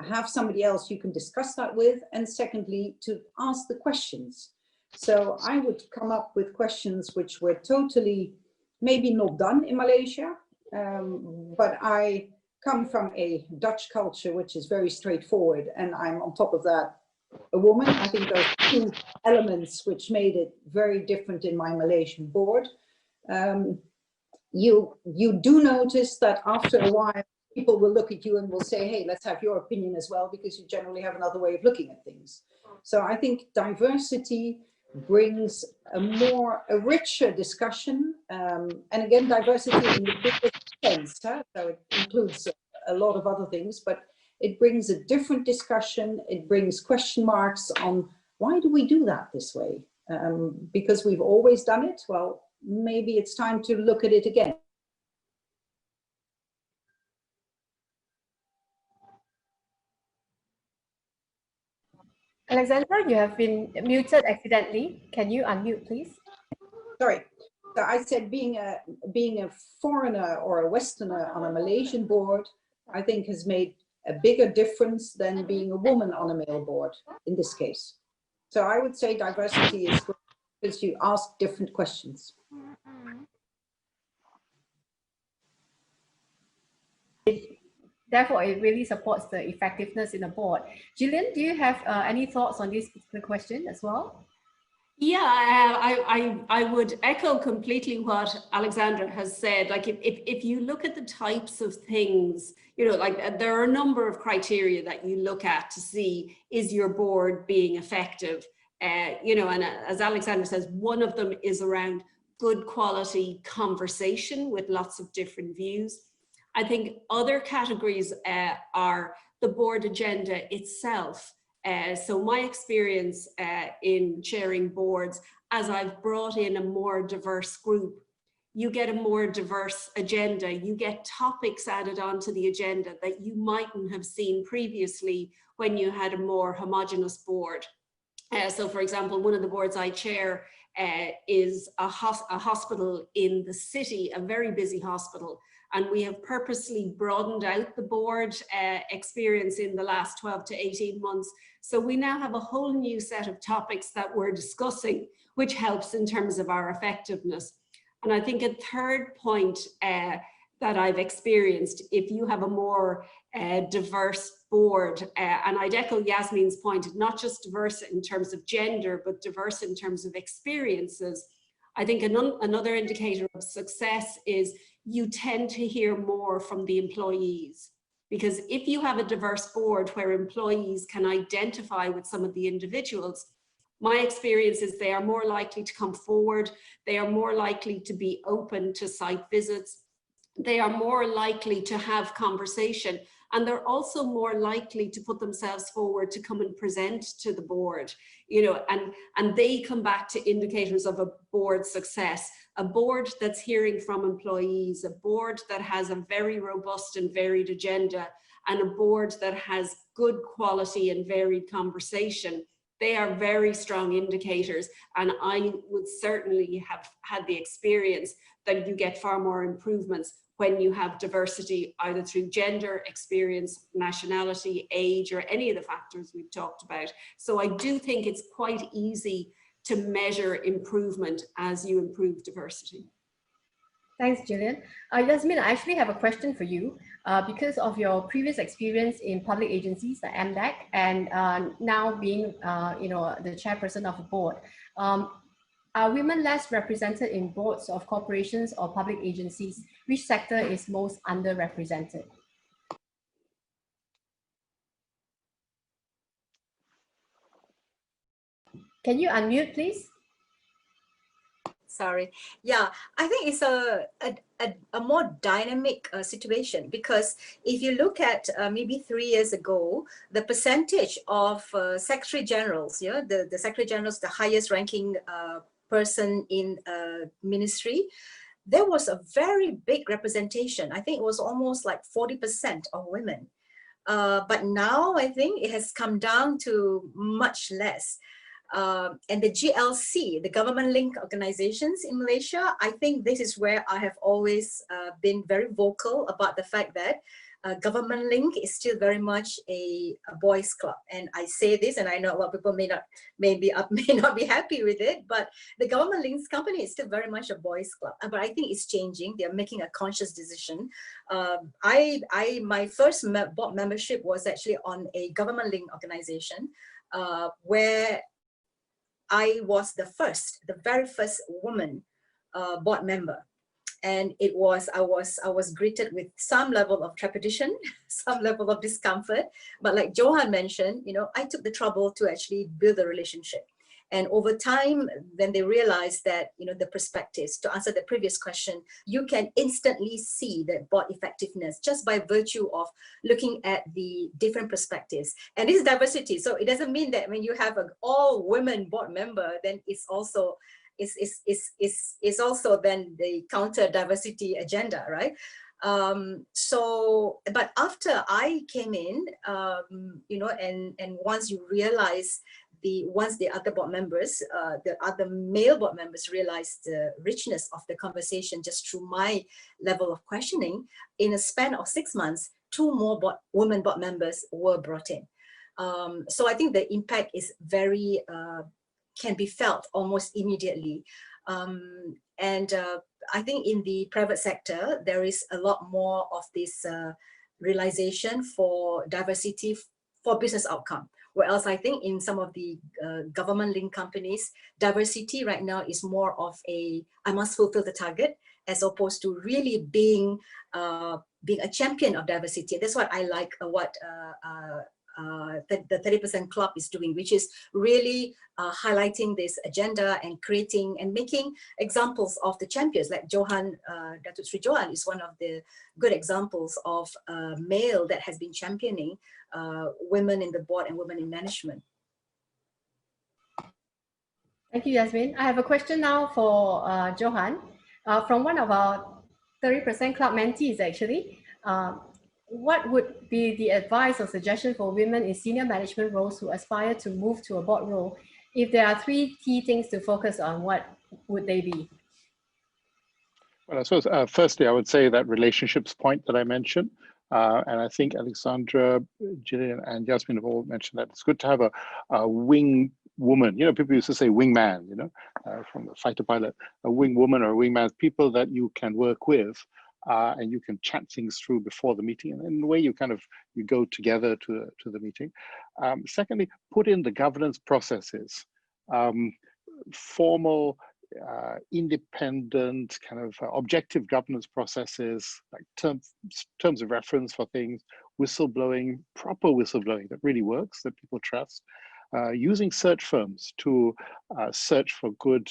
have somebody else you can discuss that with, and secondly, to ask the questions. So I would come up with questions which were totally maybe not done in Malaysia, but I come from a Dutch culture which is very straightforward, and I'm on top of that a woman. I think those two elements which made it very different in my Malaysian board. You do notice that after a while, people will look at you and will say, hey, let's have your opinion as well, because you generally have another way of looking at things. So I think diversity brings a richer discussion. And again, diversity in the biggest sense, so it includes a lot of other things, but it brings a different discussion. It brings question marks on why do we do that this way? Because we've always done it. Well, maybe it's time to look at it again. Alexandra, you have been muted accidentally. Can you unmute, please? Sorry. So I said being a foreigner or a Westerner on a Malaysian board, I think has made a bigger difference than being a woman on a male board in this case. So I would say diversity is great because you ask different questions. Therefore, it really supports the effectiveness in the board. Gillian, do you have any thoughts on this particular question as well? Yeah, I would echo completely what Alexandra has said. Like if you look at the types of things, you know, like there are a number of criteria that you look at to see, is your board being effective? You know, and as Alexandra says, one of them is around good quality conversation with lots of different views. I think other categories are the board agenda itself. So my experience in chairing boards, as I've brought in a more diverse group, you get a more diverse agenda. You get topics added onto the agenda that you mightn't have seen previously when you had a more homogeneous board. So for example, one of the boards I chair is a hospital in the city, a very busy hospital. And we have purposely broadened out the board experience in the last 12 to 18 months. So we now have a whole new set of topics that we're discussing, which helps in terms of our effectiveness. And I think a third point that I've experienced, if you have a more diverse board, and I'd echo Yasmin's point, not just diverse in terms of gender, but diverse in terms of experiences. I think another indicator of success is you tend to hear more from the employees. Because if you have a diverse board where employees can identify with some of the individuals, my experience is they are more likely to come forward, they are more likely to be open to site visits, they are more likely to have conversation, and they're also more likely to put themselves forward to come and present to the board, you know, and they come back to indicators of a board success, a board that's hearing from employees, a board that has a very robust and varied agenda, and a board that has good quality and varied conversation. They are very strong indicators, and I would certainly have had the experience that you get far more improvements when you have diversity, either through gender, experience, nationality, age, or any of the factors we've talked about. So I do think it's quite easy to measure improvement as you improve diversity. Thanks, Gillian. Yasmin, I actually have a question for you. Because of your previous experience in public agencies like MDAC and now being, the chairperson of a board, are women less represented in boards of corporations or public agencies? Which sector is most underrepresented? Can you unmute, please? Sorry. Yeah, I think it's a more dynamic situation, because if you look at maybe 3 years ago, the percentage of secretary generals, the secretary generals, the highest ranking person in ministry, there was a very big representation. I think it was almost like 40% of women. But now I think it has come down to much less. And the GLC, the government-linked organizations in Malaysia, I think this is where I have always been very vocal about the fact that government link is still very much a boys' club. And I say this, and I know a lot of people may not be happy with it, but the government links company is still very much a boys' club. But I think it's changing. They're making a conscious decision. My first board membership was actually on a government link organization where I was the very first woman board member. And I was greeted with some level of trepidation, some level of discomfort. But like Johan mentioned, I took the trouble to actually build a relationship. And over time, then they realized that, the perspectives, to answer the previous question, you can instantly see the board effectiveness just by virtue of looking at the different perspectives. And this is diversity. So it doesn't mean that when you have an all women board member, then it's also also then the counter diversity agenda, right? But after I came in, and once you realize once the other board members, the other male board members realized the richness of the conversation just through my level of questioning, in a span of 6 months, 2 more women board members were brought in. So I think the impact is very, can be felt almost immediately. I think in the private sector, there is a lot more of this realization for diversity for business outcome. Whereas I think in some of the government-linked companies, diversity right now is more of I must fulfill the target, as opposed to really being a champion of diversity. That's what I like what the 30% Club is doing, which is really highlighting this agenda and creating and making examples of the champions. Like Johan, Datuk Sri Johan is one of the good examples of a male that has been championing women in the board and women in management. Thank you, Yasmin. I have a question now for Johan, from one of our 30% Club mentees, actually. What would be the advice or suggestion for women in senior management roles who aspire to move to a board role? If there are 3 key things to focus on, what would they be? Well, I suppose, firstly, I would say that relationships point that I mentioned. And I think Alexandra, Gillian, and Yasmin have all mentioned that it's good to have a wing woman. People used to say wingman, from the fighter pilot, a wing woman or a wingman, people that you can work with. And you can chat things through before the meeting, and in the way you go together to the meeting. Secondly, put in the governance processes, formal, independent, kind of objective governance processes, like terms of reference for things, whistleblowing, proper whistleblowing that really works, that people trust. Using search firms to search for good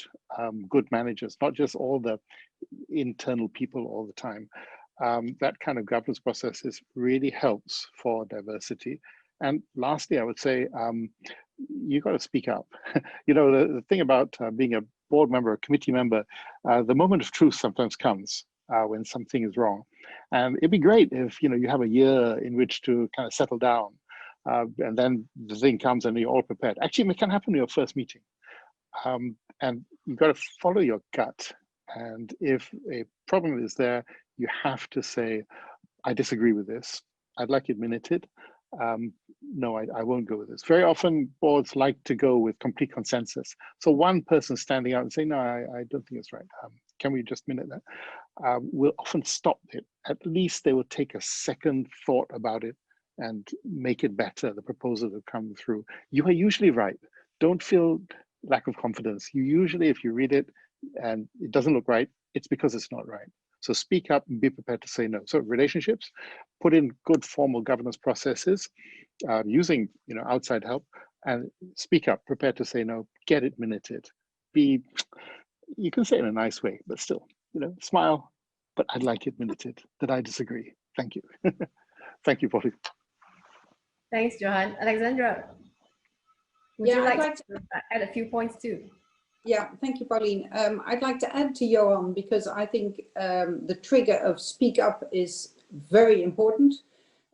managers, not just all the internal people all the time. That kind of governance processes really helps for diversity. And lastly, I would say you got to speak up. The thing about being a board member, a committee member, the moment of truth sometimes comes when something is wrong. And it'd be great if you have a year in which to kind of settle down. And then the thing comes and you're all prepared. Actually, it can happen in your first meeting. And you've got to follow your gut. And if a problem is there, you have to say, I disagree with this. I'd like it minuted. No, I won't go with this. Very often boards like to go with complete consensus. So one person standing out and saying, no, I don't think it's right. Can we just minute that? will often stop it. At least they will take a second thought about it and make it better, the proposal that come through. You are usually right. Don't feel lack of confidence. You usually, if you read it and it doesn't look right, it's because it's not right. So speak up and be prepared to say no. So relationships, put in good formal governance processes, using outside help, and speak up, prepare to say no, get it minuted. You can say it in a nice way, but still, smile, but I'd like it minuted, that I disagree. Thank you. Thank you, Polly. Thanks, Johan. Alexandra, would you like to add a few points too? Yeah, thank you, Pauline. I'd like to add to Johan, because I think the trigger of speak up is very important.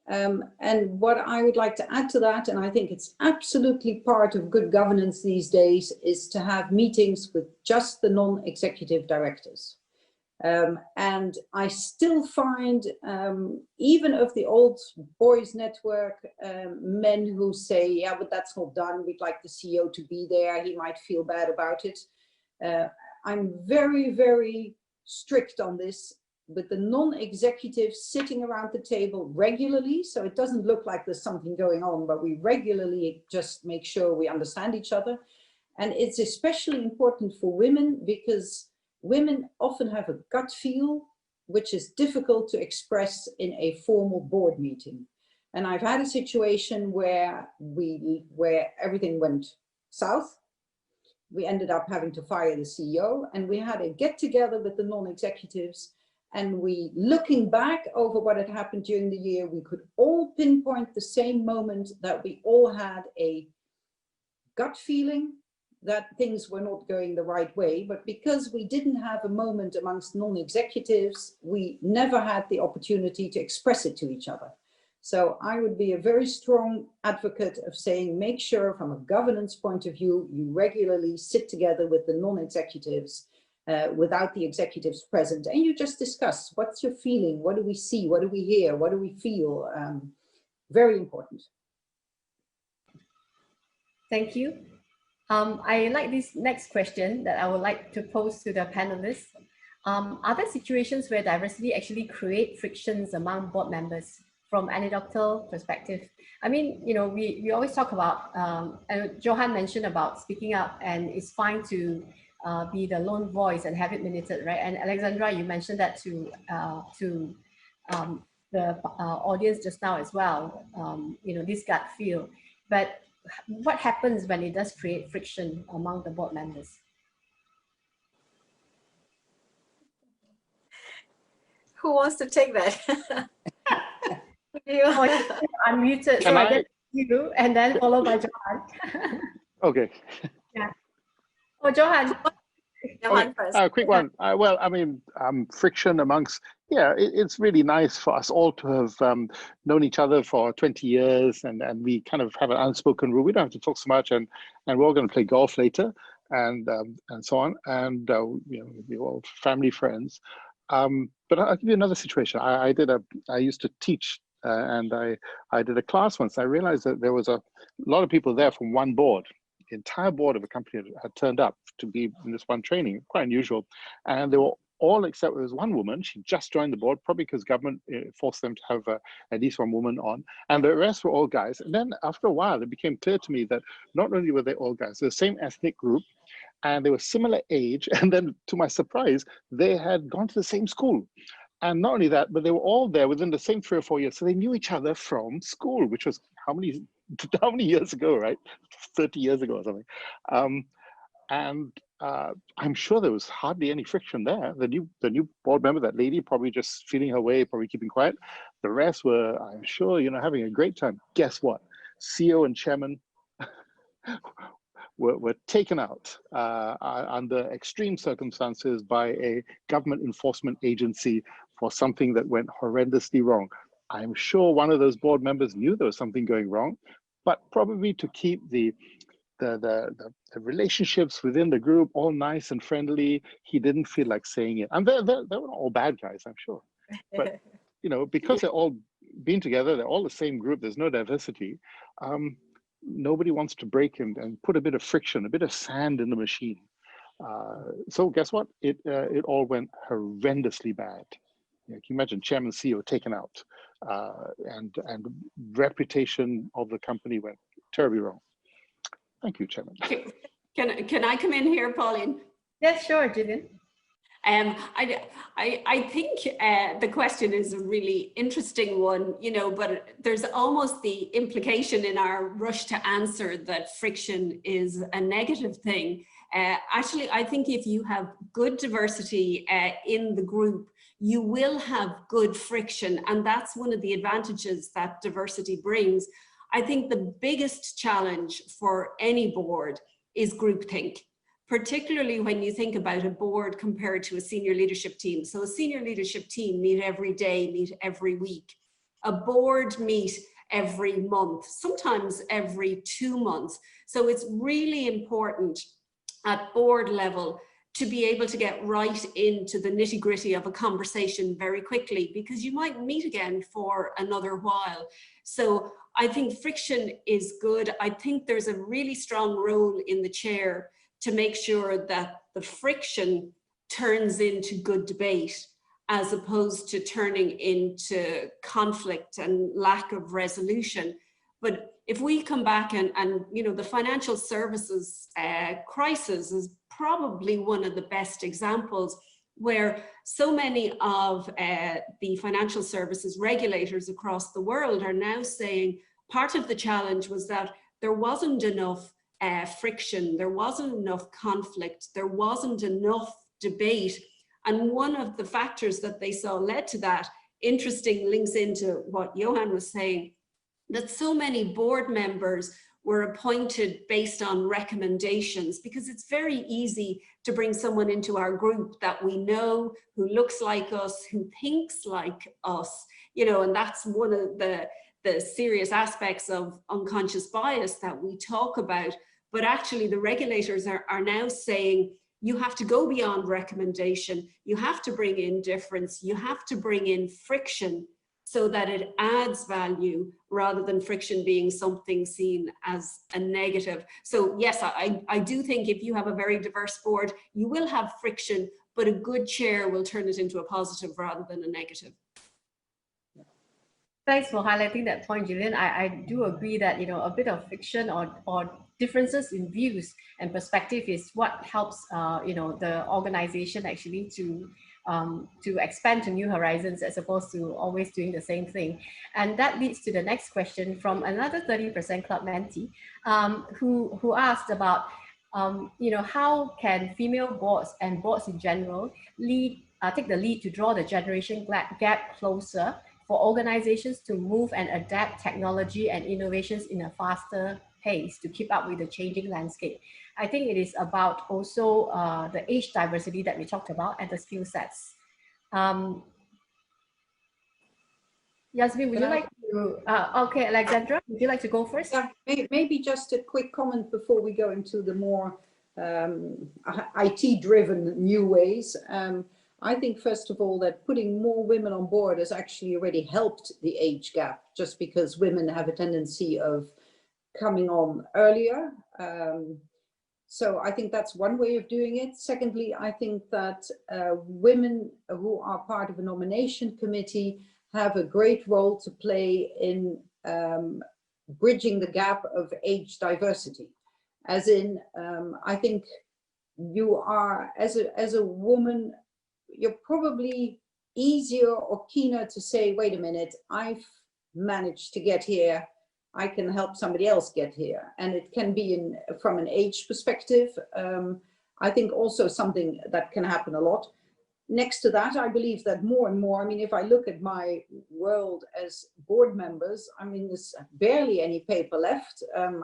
And what I would like to add to that, and I think it's absolutely part of good governance these days, is to have meetings with just the non-executive directors. And I still find, even of the old boys network, men who say, yeah, but that's not done. We'd like the CEO to be there. He might feel bad about it. I'm very, very strict on this, with the non-executives sitting around the table regularly. So it doesn't look like there's something going on, but we regularly just make sure we understand each other. And it's especially important for women, because women often have a gut feel, which is difficult to express in a formal board meeting. And I've had a situation where everything went south. We ended up having to fire the CEO, and we had a get together with the non-executives. And looking back over what had happened during the year, we could all pinpoint the same moment that we all had a gut feeling that things were not going the right way. But because we didn't have a moment amongst non-executives, we never had the opportunity to express it to each other. So I would be a very strong advocate of saying, make sure from a governance point of view, you regularly sit together with the non-executives without the executives present, and you just discuss, what's your feeling? What do we see? What do we hear? What do we feel? Very important. Thank you. I like this next question that I would like to pose to the panelists. Are there situations where diversity actually create frictions among board members from anecdotal perspective? I mean, we always talk about, and Johan mentioned about speaking up, and it's fine to be the lone voice and have it minuted, right? And Alexandra, you mentioned that to the audience just now as well, this gut feel. But what happens when it does create friction among the board members? Who wants to take that? Unmuted, so I get you, and then followed by Johan. Okay. Yeah. Oh, Johan. Johan first. Quick one. Well, I mean, friction amongst, it's really nice for us all to have known each other for 20 years, and we kind of have an unspoken rule. We don't have to talk so much, and we're all going to play golf later, and so on, and we're all family friends. But I'll give you another situation. I used to teach, and I did a class once. I realized that there was a lot of people there from one board. The entire board of a company had turned up to be in this one training, quite unusual. And they were all, except there was one woman. She just joined the board, probably because government forced them to have at least one woman on. And the rest were all guys. And then after a while, it became clear to me that not only were they all guys, they're the same ethnic group, and they were similar age. And then to my surprise, they had gone to the same school. And not only that, but they were all there within the same 3 or 4 years. So they knew each other from school, which was how many years ago, right? 30 years ago or something. I'm sure there was hardly any friction there. The new board member, that lady, probably just feeling her way, probably keeping quiet. The rest were, I'm sure, having a great time. Guess what? CEO and chairman were taken out under extreme circumstances by a government enforcement agency for something that went horrendously wrong. I'm sure one of those board members knew there was something going wrong, but probably to keep the relationships within the group all nice and friendly, he didn't feel like saying it. And they were all bad guys, I'm sure. But because they're all been together, they're all the same group, there's no diversity. Nobody wants to break and put a bit of friction, a bit of sand in the machine. So guess what? It all went horrendously bad. You know, can you imagine chairman, CEO taken out, and reputation of the company went terribly wrong. Thank you, Chairman. Can I come in here, Pauline? Yes, sure, Gillian. I think the question is a really interesting one, you know, but there's almost the implication in our rush to answer that friction is a negative thing. Actually, I think if you have good diversity in the group, you will have good friction, and that's one of the advantages that diversity brings. I think the biggest challenge for any board is groupthink, particularly when you think about a board compared to a senior leadership team. So a senior leadership team meet every day, meet every week. A board meet every month, sometimes every 2 months. So it's really important at board level to be able to get right into the nitty-gritty of a conversation very quickly, because you might meet again for another while. So I think friction is good. I think there's a really strong role in the chair to make sure that the friction turns into good debate, as opposed to turning into conflict and lack of resolution. But if we come back and you know, the financial services crisis is probably one of the best examples, where so many of the financial services regulators across the world are now saying part of the challenge was that there wasn't enough friction, there wasn't enough conflict, there wasn't enough debate. And one of the factors that they saw led to that, interesting, links into what Johan was saying, that so many board members were appointed based on recommendations, because it's very easy to bring someone into our group that we know, who looks like us, who thinks like us, you know, and that's one of the serious aspects of unconscious bias that we talk about. But actually the regulators are now saying, you have to go beyond recommendation, you have to bring in difference, you have to bring in friction, so that it adds value rather than friction being something seen as a negative. So yes, I do think if you have a very diverse board, you will have friction, but a good chair will turn it into a positive rather than a negative. Thanks for highlighting that point, Gillian. I do agree that, you know, a bit of friction or differences in views and perspective is what helps, you know, the organization actually to expand to new horizons, as opposed to always doing the same thing. And that leads to the next question from another 30% Club mentee, who asked about, you know, how can female boards and boards in general take the lead to draw the generation gap closer for organizations to move and adapt technology and innovations in a faster pace to keep up with the changing landscape. I think it is about also the age diversity that we talked about and the skill sets. Yasmin, would you like to, okay, Alexandra, would you like to go first? Yeah, maybe just a quick comment before we go into the more IT-driven new ways. I think, first of all, that putting more women on board has actually already helped the age gap, just because women have a tendency of coming on earlier. So I think that's one way of doing it. Secondly, I think that women who are part of a nomination committee have a great role to play in bridging the gap of age diversity. As in, I think you are, as a woman, you're probably easier or keener to say, wait a minute, I've managed to get here, I can help somebody else get here. And it can be from an age perspective. I think also something that can happen a lot. Next to that, I believe that more and more, I mean, if I look at my world as board members, I mean, there's barely any paper left.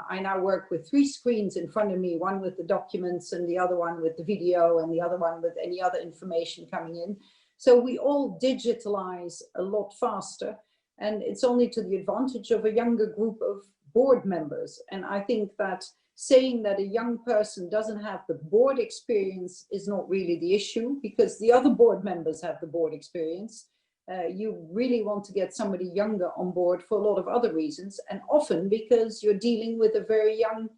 I now work with 3 screens in front of me, one with the documents and the other one with the video and the other one with any other information coming in. So we all digitalize a lot faster, and it's only to the advantage of a younger group of board members. And I think that saying that a young person doesn't have the board experience is not really the issue, because the other board members have the board experience. You really want to get somebody younger on board for a lot of other reasons, and often because you're dealing with a very young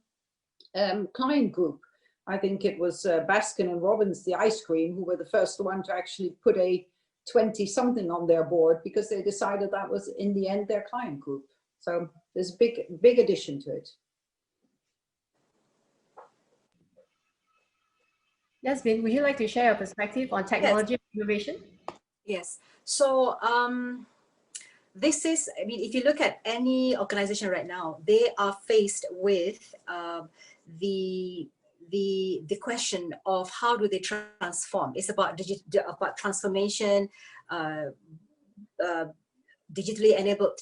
client group. I think it was Baskin and Robbins, the ice cream, who were the first one to actually put a 20-something on their board because they decided that was in the end their client group. So there's a big addition to it. Yasmin, would you like to share your perspective on technology and innovation? Yes. So this is, I mean, if you look at any organization right now, they are faced with the question of how do they transform. It's about transformation, digitally enabled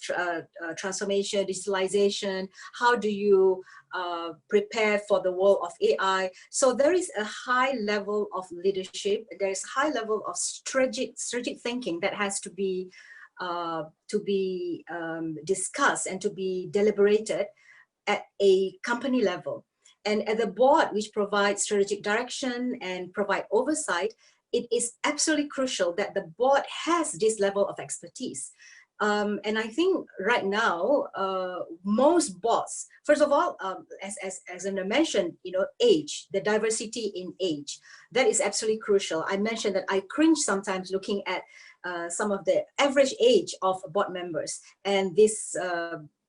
transformation, digitalization. How do you prepare for the world of AI? So there is a high level of leadership. There is a high level of strategic thinking that has to be discussed and to be deliberated at a company level. And at the board, which provides strategic direction and provide oversight, it is absolutely crucial that the board has this level of expertise. And I think right now, most boards, first of all, as I mentioned, you know, age, the diversity in age, that is absolutely crucial. I mentioned that I cringe sometimes looking at some of the average age of board members, and this,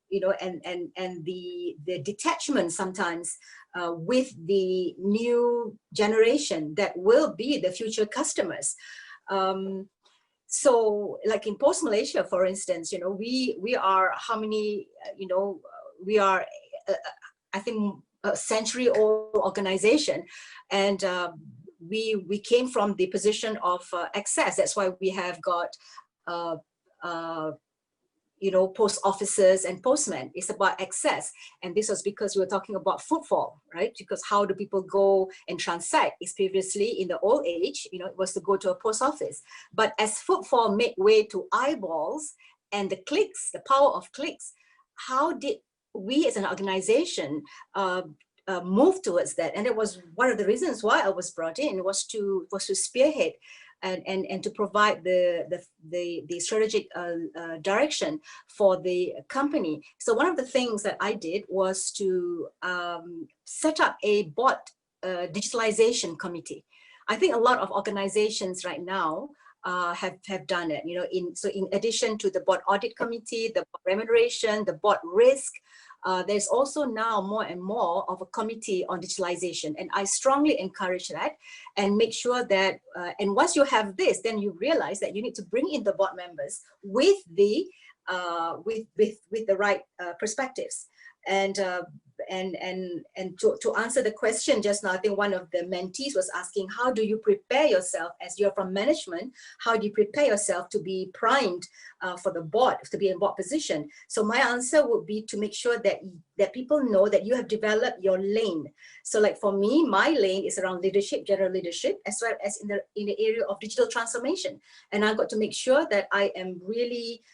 you know, and the detachment sometimes with the new generation that will be the future customers. So like in post-Malaysia, for instance, you know, we are how many, you know, we are, I think, a century-old organization. And we came from the position of access. That's why we have got, you know, post officers and postmen. It's about access. And this was because we were talking about footfall, right? Because how do people go and transact? Is previously in the old age, you know, it was to go to a post office. But as footfall made way to eyeballs and the clicks, the power of clicks, how did we as an organization move towards that? And it was one of the reasons why I was brought in, was to spearhead and to provide the strategic direction for the company. So one of the things that I did was to set up a board digitalization committee. I think a lot of organizations right now have done it. You know, so in addition to the board audit committee, the board remuneration, the board risk, there's also now more and more of a committee on digitalization, and I strongly encourage that and make sure that, and once you have this, then you realize that you need to bring in the board members with the right perspectives. And to answer the question just now, I think one of the mentees was asking, how do you prepare yourself as you're from management? How do you prepare yourself to be primed for the board, to be in board position? So my answer would be to make sure that people know that you have developed your lane. So like for me, my lane is around leadership, general leadership, as well as in the area of digital transformation. And I've got to make sure that I am really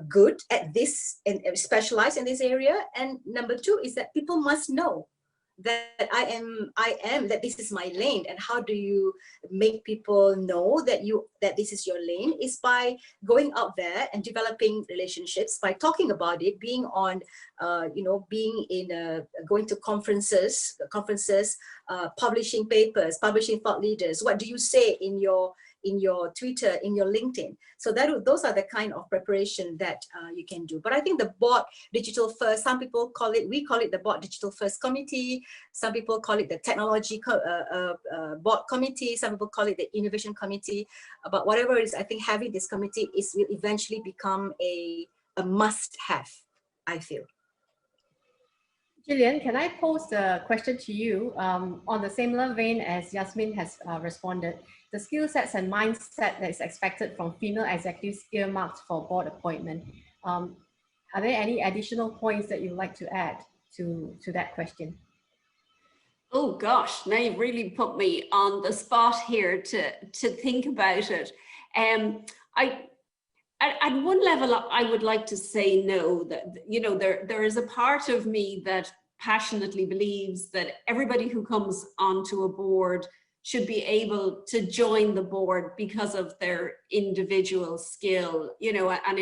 good at this and specialized in this area. And number two is that people must know that I am that this is my lane. And how do you make people know that this is your lane? Is by going out there and developing relationships, by talking about it, being on you know, being in going to conferences, publishing papers, publishing thought leaders. What do you say in your Twitter, in your LinkedIn? So those are the kind of preparation that you can do. But I think the board digital first, some people call it, we call it the board digital first committee. Some people call it the technology board committee. Some people call it the innovation committee. But whatever it is, I think having this committee will eventually become a must have, I feel. Gillian, can I pose a question to you on the similar vein as Yasmin has responded? The skill sets and mindset that is expected from female executives earmarked for board appointment. Are there any additional points that you'd like to add to that question? Oh gosh, now you've really put me on the spot here to think about it. At one level, I would like to say no, that, you know, there is a part of me that passionately believes that everybody who comes onto a board should be able to join the board because of their individual skill, you know, and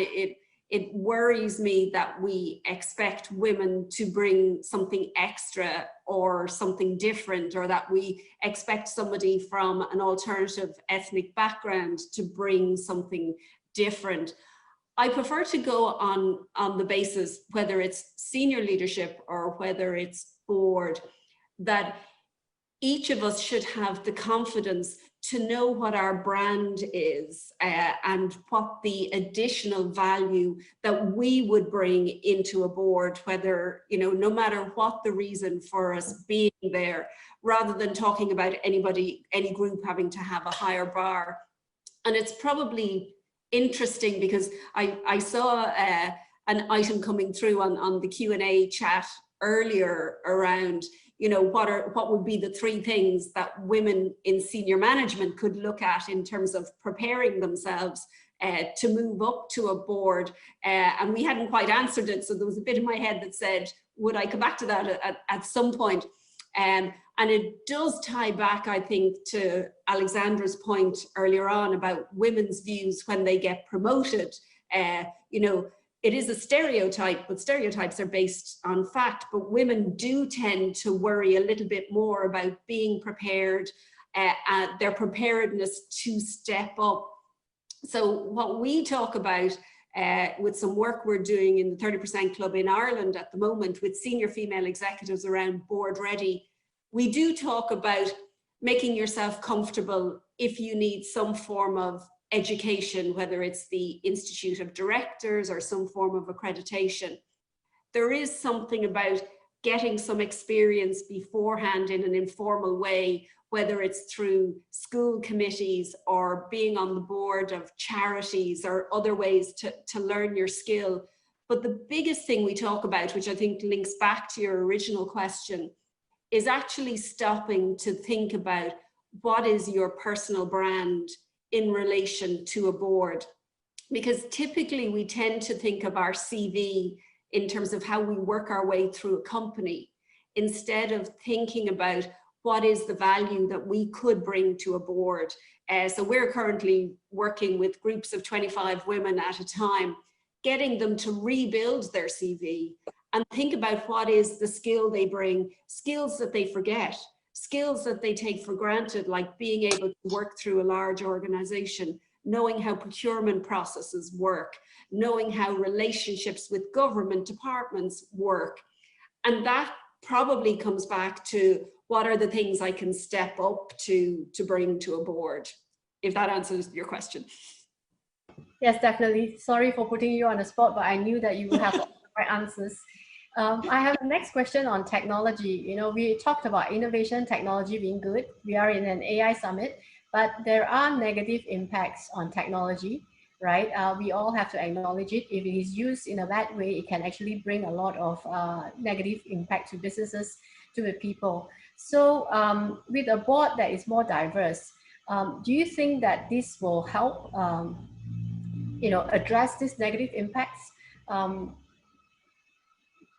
it worries me that we expect women to bring something extra or something different, or that we expect somebody from an alternative ethnic background to bring something different. I prefer to go on the basis, whether it's senior leadership or whether it's board, that each of us should have the confidence to know what our brand is and what the additional value that we would bring into a board, whether, you know, no matter what the reason for us being there, rather than talking about any group having to have a higher bar. And it's probably interesting because I saw an item coming through on the Q&A chat earlier around, you know, what would be the 3 things that women in senior management could look at in terms of preparing themselves to move up to a board, and we hadn't quite answered it, so there was a bit in my head that said, would I come back to that at some point? And it does tie back, I think, to Alexandra's point earlier on about women's views when they get promoted. You know, it is a stereotype, but stereotypes are based on fact. But women do tend to worry a little bit more about being prepared, their preparedness to step up. So what we talk about with some work we're doing in the 30% Club in Ireland at the moment with senior female executives around board ready, we do talk about making yourself comfortable if you need some form of education, whether it's the Institute of Directors or some form of accreditation. There is something about getting some experience beforehand in an informal way, whether it's through school committees or being on the board of charities or other ways to learn your skill. But the biggest thing we talk about, which I think links back to your original question, is actually stopping to think about what is your personal brand in relation to a board. Because typically we tend to think of our CV in terms of how we work our way through a company, instead of thinking about what is the value that we could bring to a board. So we're currently working with groups of 25 women at a time, getting them to rebuild their CV and think about what is the skill they bring, skills that they forget, skills that they take for granted, like being able to work through a large organization, knowing how procurement processes work, knowing how relationships with government departments work. And that probably comes back to what are the things I can step up to bring to a board, if that answers your question. Yes, definitely. Sorry for putting you on the spot, but I knew that you would have the right answers. I have the next question on technology. You know, we talked about innovation, technology being good. We are in an AI summit, but there are negative impacts on technology, right? We all have to acknowledge it. If it is used in a bad way, it can actually bring a lot of negative impact to businesses, to the people. So with a board that is more diverse, do you think that this will help, you know, address these negative impacts?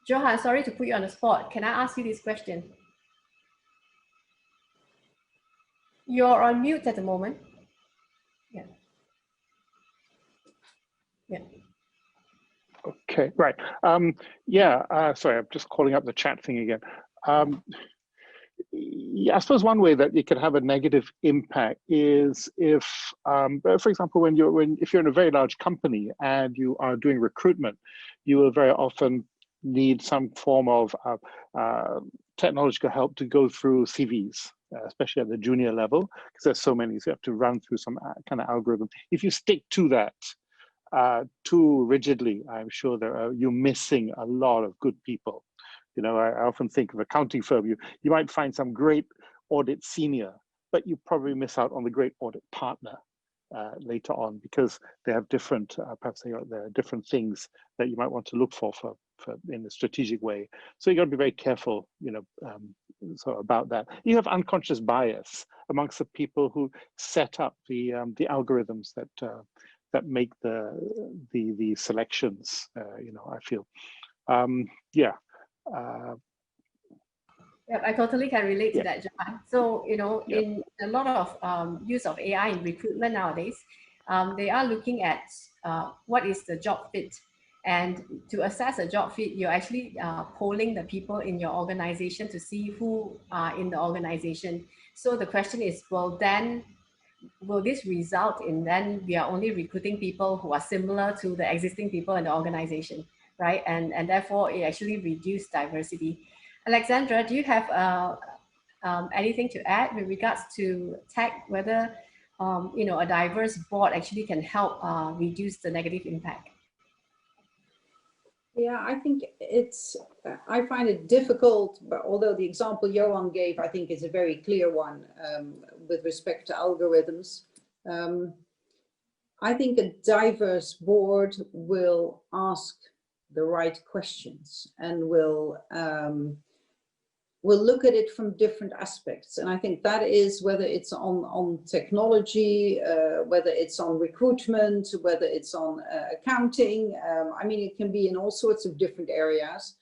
Johan, sorry to put you on the spot. Can I ask you this question? You're on mute at the moment. Yeah. Yeah. Okay, right. Sorry, I'm just calling up the chat thing again. Yeah, I suppose one way that it could have a negative impact is if, for example, if you're in a very large company and you are doing recruitment, you will very often need some form of technological help to go through CVs, especially at the junior level, because there's so many, so you have to run through some kind of algorithm. If you stick to that too rigidly, I'm sure you're missing a lot of good people. You know, I often think of accounting firm, you might find some great audit senior, but you probably miss out on the great audit partner later on, because they have different, perhaps there are different things that you might want to look for in a strategic way. So you got to be very careful, you know, about that. You have unconscious bias amongst the people who set up the algorithms that make the selections. You know, I feel, yeah. Yeah, I totally can relate to that, Johan. So, you know, in a lot of use of AI in recruitment nowadays, they are looking at what is the job fit. And to assess a job fit, you're actually polling the people in your organization to see who are in the organization. So the question is, will this result in then we are only recruiting people who are similar to the existing people in the organization, right? And therefore it actually reduced diversity. Alexandra, do you have anything to add with regards to tech, whether you know, a diverse board actually can help reduce the negative impact? Yeah, I think I find it difficult, but although the example Johan gave, I think is a very clear one with respect to algorithms. I think a diverse board will ask the right questions and will look at it from different aspects. And I think that is whether it's on technology, whether it's on recruitment, whether it's on accounting. I mean, it can be in all sorts of different areas.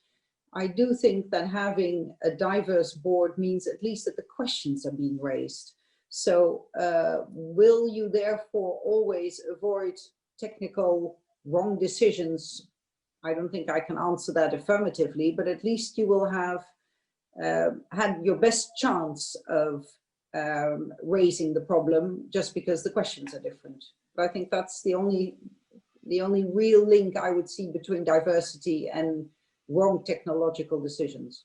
I do think that having a diverse board means at least that the questions are being raised. So will you therefore always avoid technical wrong decisions? I don't think I can answer that affirmatively, but at least you will have had your best chance of raising the problem just because the questions are different. But I think that's the only real link I would see between diversity and wrong technological decisions.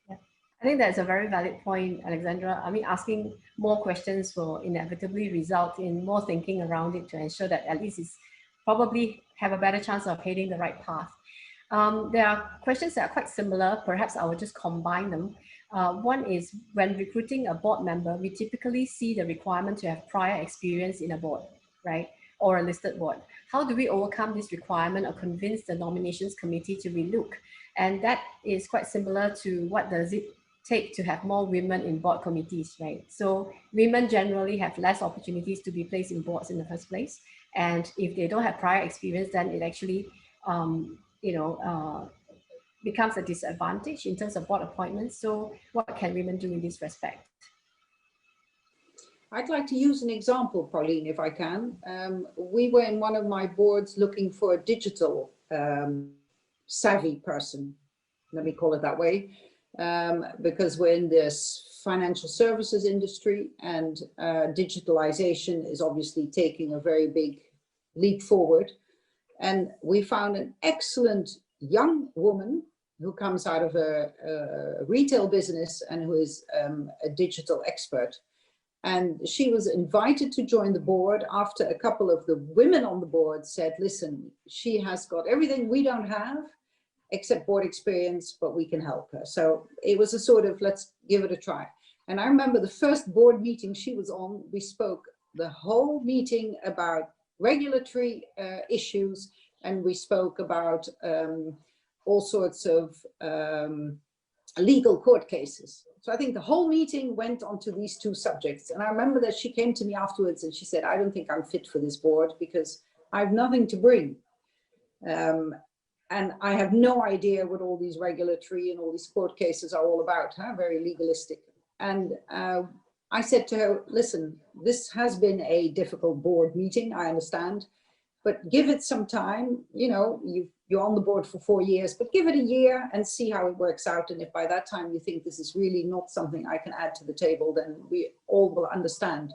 Yeah. I think that's a very valid point, Alexandra. I mean, asking more questions will inevitably result in more thinking around it to ensure that at least it's probably have a better chance of heading the right path. There are questions that are quite similar. Perhaps I will just combine them. One is when recruiting a board member, we typically see the requirement to have prior experience in a board, right? Or a listed board. How do we overcome this requirement or convince the nominations committee to relook? And that is quite similar to what does it take to have more women in board committees, right? So women generally have less opportunities to be placed in boards in the first place. And if they don't have prior experience, then it actually, becomes a disadvantage in terms of board appointments. So what can women do in this respect? I'd like to use an example, Pauline, if I can. We were in one of my boards looking for a digital savvy person, let me call it that way, because we're in this financial services industry and digitalization is obviously taking a very big leap forward. And we found an excellent young woman who comes out of a retail business and who is a digital expert. And she was invited to join the board after a couple of the women on the board said, listen, she has got everything we don't have except board experience, but we can help her. So it was a sort of, let's give it a try. And I remember the first board meeting she was on, we spoke the whole meeting about regulatory issues, and we spoke about all sorts of legal court cases. So I think the whole meeting went onto these two subjects. And I remember that she came to me afterwards and she said, I don't think I'm fit for this board because I have nothing to bring. And I have no idea what all these regulatory and all these court cases are all about, huh? Very legalistic. And I said to her, listen, this has been a difficult board meeting, I understand, but give it some time. You know, you're on the board for 4 years, but give it a year and see how it works out. And if by that time you think this is really not something I can add to the table, then we all will understand.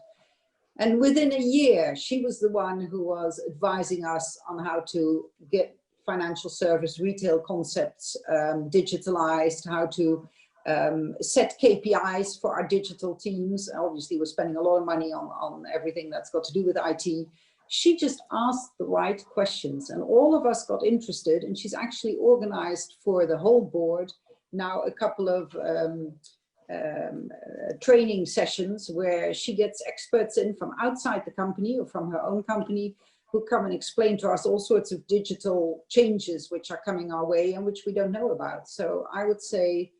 And within a year, she was the one who was advising us on how to get financial service retail concepts digitalized, how to set KPIs for our digital teams. Obviously, we're spending a lot of money on everything that's got to do with IT. She just asked the right questions and all of us got interested, and she's actually organized for the whole board now a couple of training sessions where she gets experts in from outside the company or from her own company who come and explain to us all sorts of digital changes which are coming our way and which we don't know about. So I would say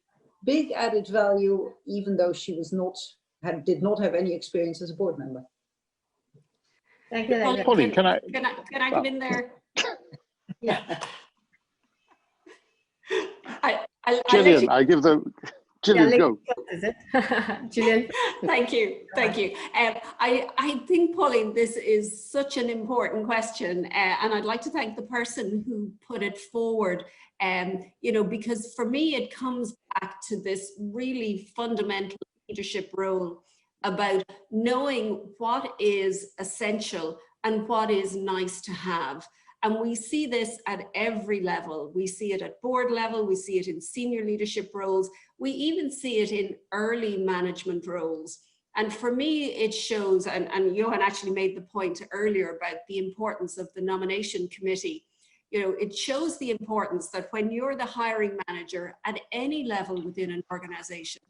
big added value, even though she was did not have any experience as a board member. Thank you. Pauline, can I come in there? Yeah. Gillian, I give the Gillian, go. Is it? Gillian. Thank you. Thank you. I think, Pauline, this is such an important question, and I'd like to thank the person who put it forward. You know, because for me, it comes back to this really fundamental leadership role about knowing what is essential and what is nice to have. And we see this at every level. We see it at board level, we see it in senior leadership roles, we even see it in early management roles. And for me, it shows, and Johan actually made the point earlier about the importance of the nomination committee. You know, it shows the importance that when you're the hiring manager at any level within an organization,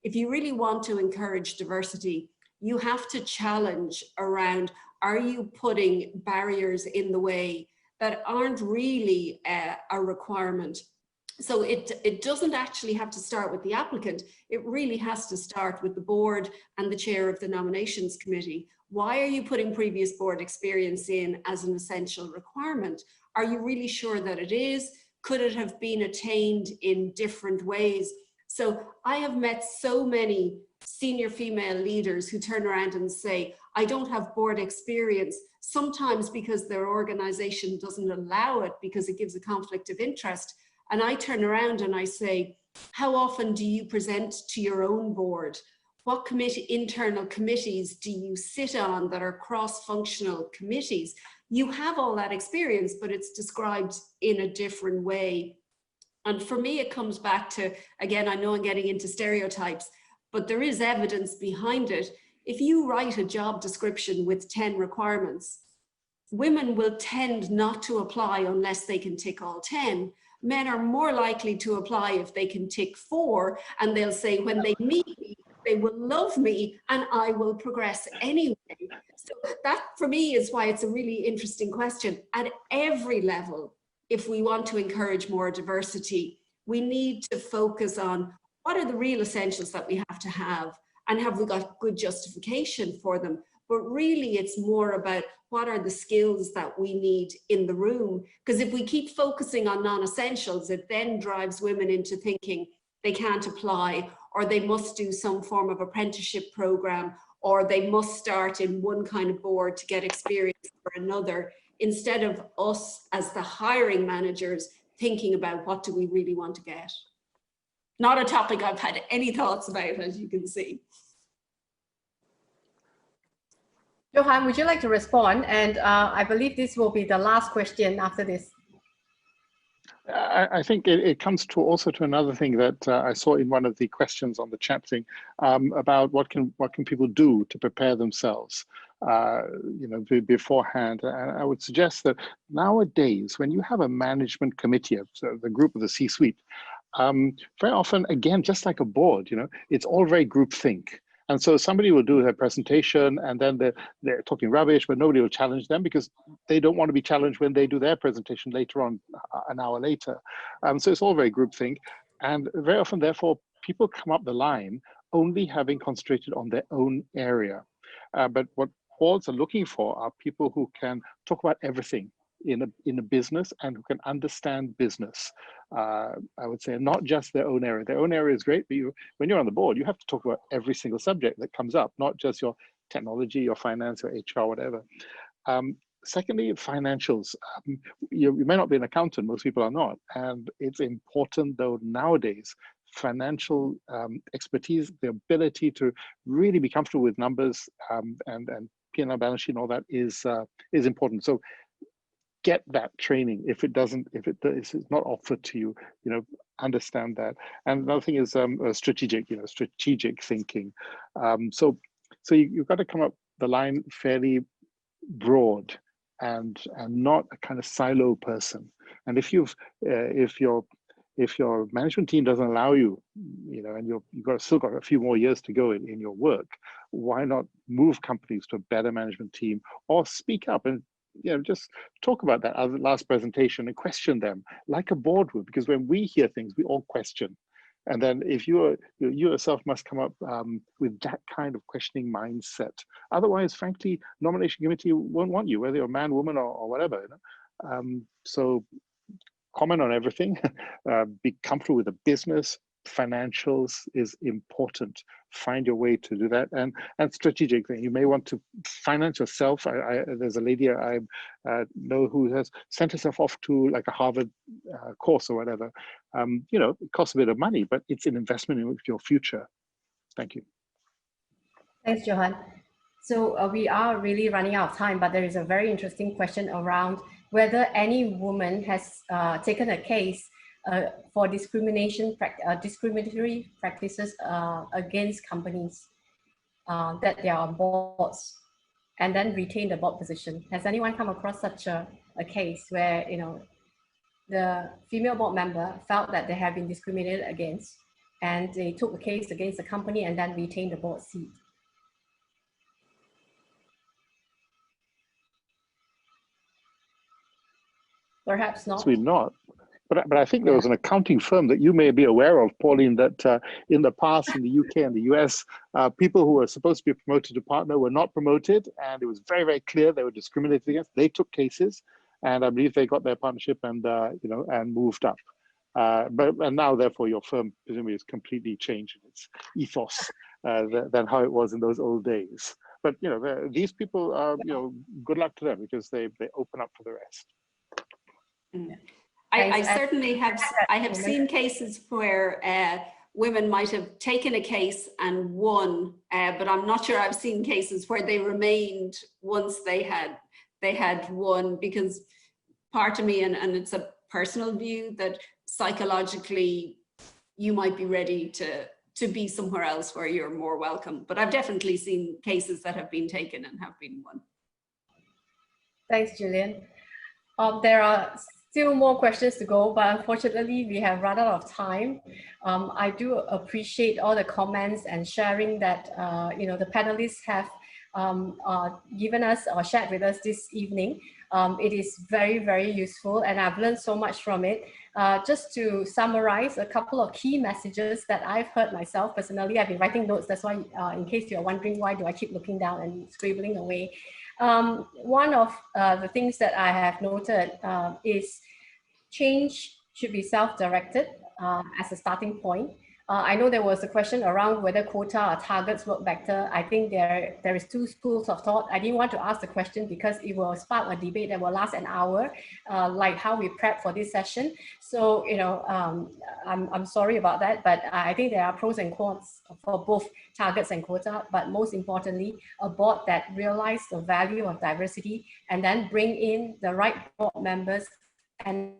if you really want to encourage diversity, you have to challenge around, are you putting barriers in the way that aren't really a requirement? So it doesn't actually have to start with the applicant. It really has to start with the board and the chair of the nominations committee. Why are you putting previous board experience in as an essential requirement? Are you really sure that it is? Could it have been attained in different ways? So I have met so many senior female leaders who turn around and say, I don't have board experience, sometimes because their organization doesn't allow it because it gives a conflict of interest. And I turn around and I say, how often do you present to your own board? What internal committees do you sit on that are cross-functional committees? You have all that experience, but it's described in a different way. And for me, it comes back to, again, I know I'm getting into stereotypes, but there is evidence behind it. If you write a job description with 10 requirements, women will tend not to apply unless they can tick all 10. Men are more likely to apply if they can tick 4, and they'll say when they meet me, they will love me and I will progress anyway. So that for me is why it's a really interesting question. At every level, if we want to encourage more diversity, we need to focus on what are the real essentials that we have to have, and have we got good justification for them? But really it's more about what are the skills that we need in the room. Because if we keep focusing on non-essentials, it then drives women into thinking they can't apply, or they must do some form of apprenticeship program, or they must start in one kind of board to get experience for another, instead of us as the hiring managers thinking about what do we really want to get. Not a topic I've had any thoughts about, as you can see. Johan, would you like to respond? And I believe this will be the last question after this. I think it comes to also to another thing that I saw in one of the questions on the chat thing about what can people do to prepare themselves, you know, beforehand. And I would suggest that nowadays, when you have a management committee, so the group of the C-suite, very often, again, just like a board, you know, it's all very groupthink. And so somebody will do their presentation and then they're talking rubbish, but nobody will challenge them because they don't want to be challenged when they do their presentation later on, an hour later. So it's all very groupthink. And very often, therefore, people come up the line only having concentrated on their own area. But what boards are looking for are people who can talk about everything in a business and who can understand business. I would say not just their own area. Their own area is great, but when you're on the board, you have to talk about every single subject that comes up, not just your technology, your finance, or HR, whatever. Secondly, financials. You may not be an accountant, most people are not. And it's important though nowadays, financial expertise, the ability to really be comfortable with numbers and P&L balance sheet and all that is important. So get that training if it is not offered to you, you know, understand that. And another thing is strategic thinking. So you've got to come up the line fairly broad and not a kind of silo person. And if your management team doesn't allow you, you know, and you've still got a few more years to go in your work, why not move companies to a better management team, or speak up and, you know, just talk about that other last presentation and question them like a board would, because when we hear things, we all question. And then if you yourself must come up with that kind of questioning mindset. Otherwise, frankly, nomination committee won't want you, whether you're a man, woman, or whatever. You know? So comment on everything, be comfortable with the business, financials is important. Find your way to do that, and strategic thing. You may want to finance yourself. There's a lady I know who has sent herself off to like a Harvard course or whatever. You know, it costs a bit of money, but it's an investment in your future. Thank you. Thanks, Johan. So we are really running out of time, but there is a very interesting question around whether any woman has taken a case for discriminatory practices against companies that they are on boards, and then retain the board position. Has anyone come across such a case where, you know, the female board member felt that they have been discriminated against, and they took a case against the company and then retained the board seat? Perhaps not. We're not. But I think there was an accounting firm that you may be aware of, Pauline, that in the past in the UK and the US, people who were supposed to be promoted to partner were not promoted, and it was very, very clear they were discriminated against. They took cases, and I believe they got their partnership and you know, and moved up. And now, therefore, your firm presumably has completely changed in its ethos than how it was in those old days. But you know, these people, you know, good luck to them, because they open up for the rest. I certainly have. I have seen cases where women might have taken a case and won, but I'm not sure I've seen cases where they remained once they had won, because part of me, and it's a personal view, that psychologically you might be ready to be somewhere else where you're more welcome. But I've definitely seen cases that have been taken and have been won. Thanks, Gillian. There are still more questions to go, but unfortunately we have run out of time. I do appreciate all the comments and sharing that you know, the panelists have given us or shared with us this evening. It is very, very useful, and I've learned so much from it. Just to summarize a couple of key messages that I've heard myself personally. I've been writing notes, that's why in case you're wondering why do I keep looking down and scribbling away. One of the things that I have noted is change should be self-directed as a starting point. I know there was a question around whether quota or targets work better. I think there is two schools of thought. I didn't want to ask the question because it will spark a debate that will last an hour, like how we prep for this session. So, you know, I'm sorry about that, but I think there are pros and cons for both targets and quota, but most importantly, a board that realizes the value of diversity and then bring in the right board members and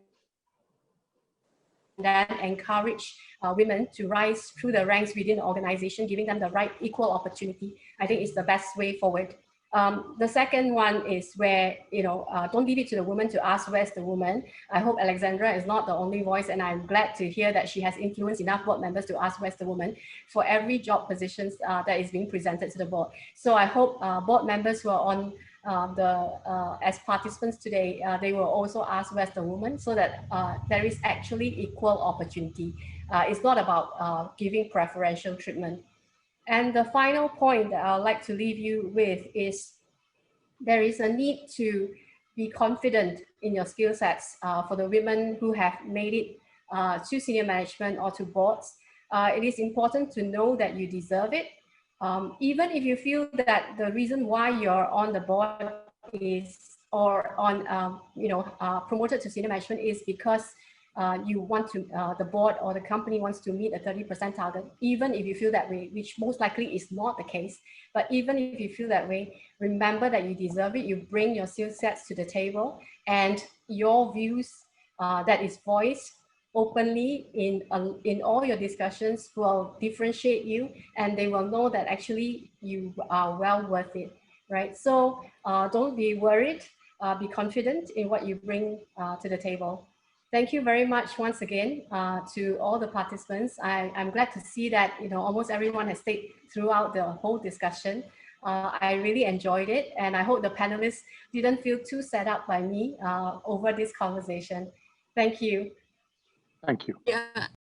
then encourage women to rise through the ranks within the organization, giving them the right equal opportunity. I think is the best way forward. The second one is where, you know, don't leave it to the woman to ask where's the woman. I hope Alexandra is not the only voice, and I'm glad to hear that she has influenced enough board members to ask where's the woman for every job positions that is being presented to the board. So I hope board members who are on as participants today, they will also ask where's the woman, so that there is actually equal opportunity. It's not about giving preferential treatment. And the final point that I'd like to leave you with is there is a need to be confident in your skill sets for the women who have made it to senior management or to boards. It is important to know that you deserve it. Even if you feel that the reason why you're on the board is, or on, you know, promoted to senior management is because you want to, the board or the company wants to meet a 30% target, even if you feel that way, which most likely is not the case. But even if you feel that way, remember that you deserve it. You bring your skill sets to the table, and your views that is voiced openly in all your discussions will differentiate you, and they will know that actually you are well worth it, right? So don't be worried, be confident in what you bring to the table. Thank you very much once again to all the participants. I'm glad to see that, you know, almost everyone has stayed throughout the whole discussion. I really enjoyed it, and I hope the panelists didn't feel too set up by me over this conversation. Thank you. Thank you. Yeah.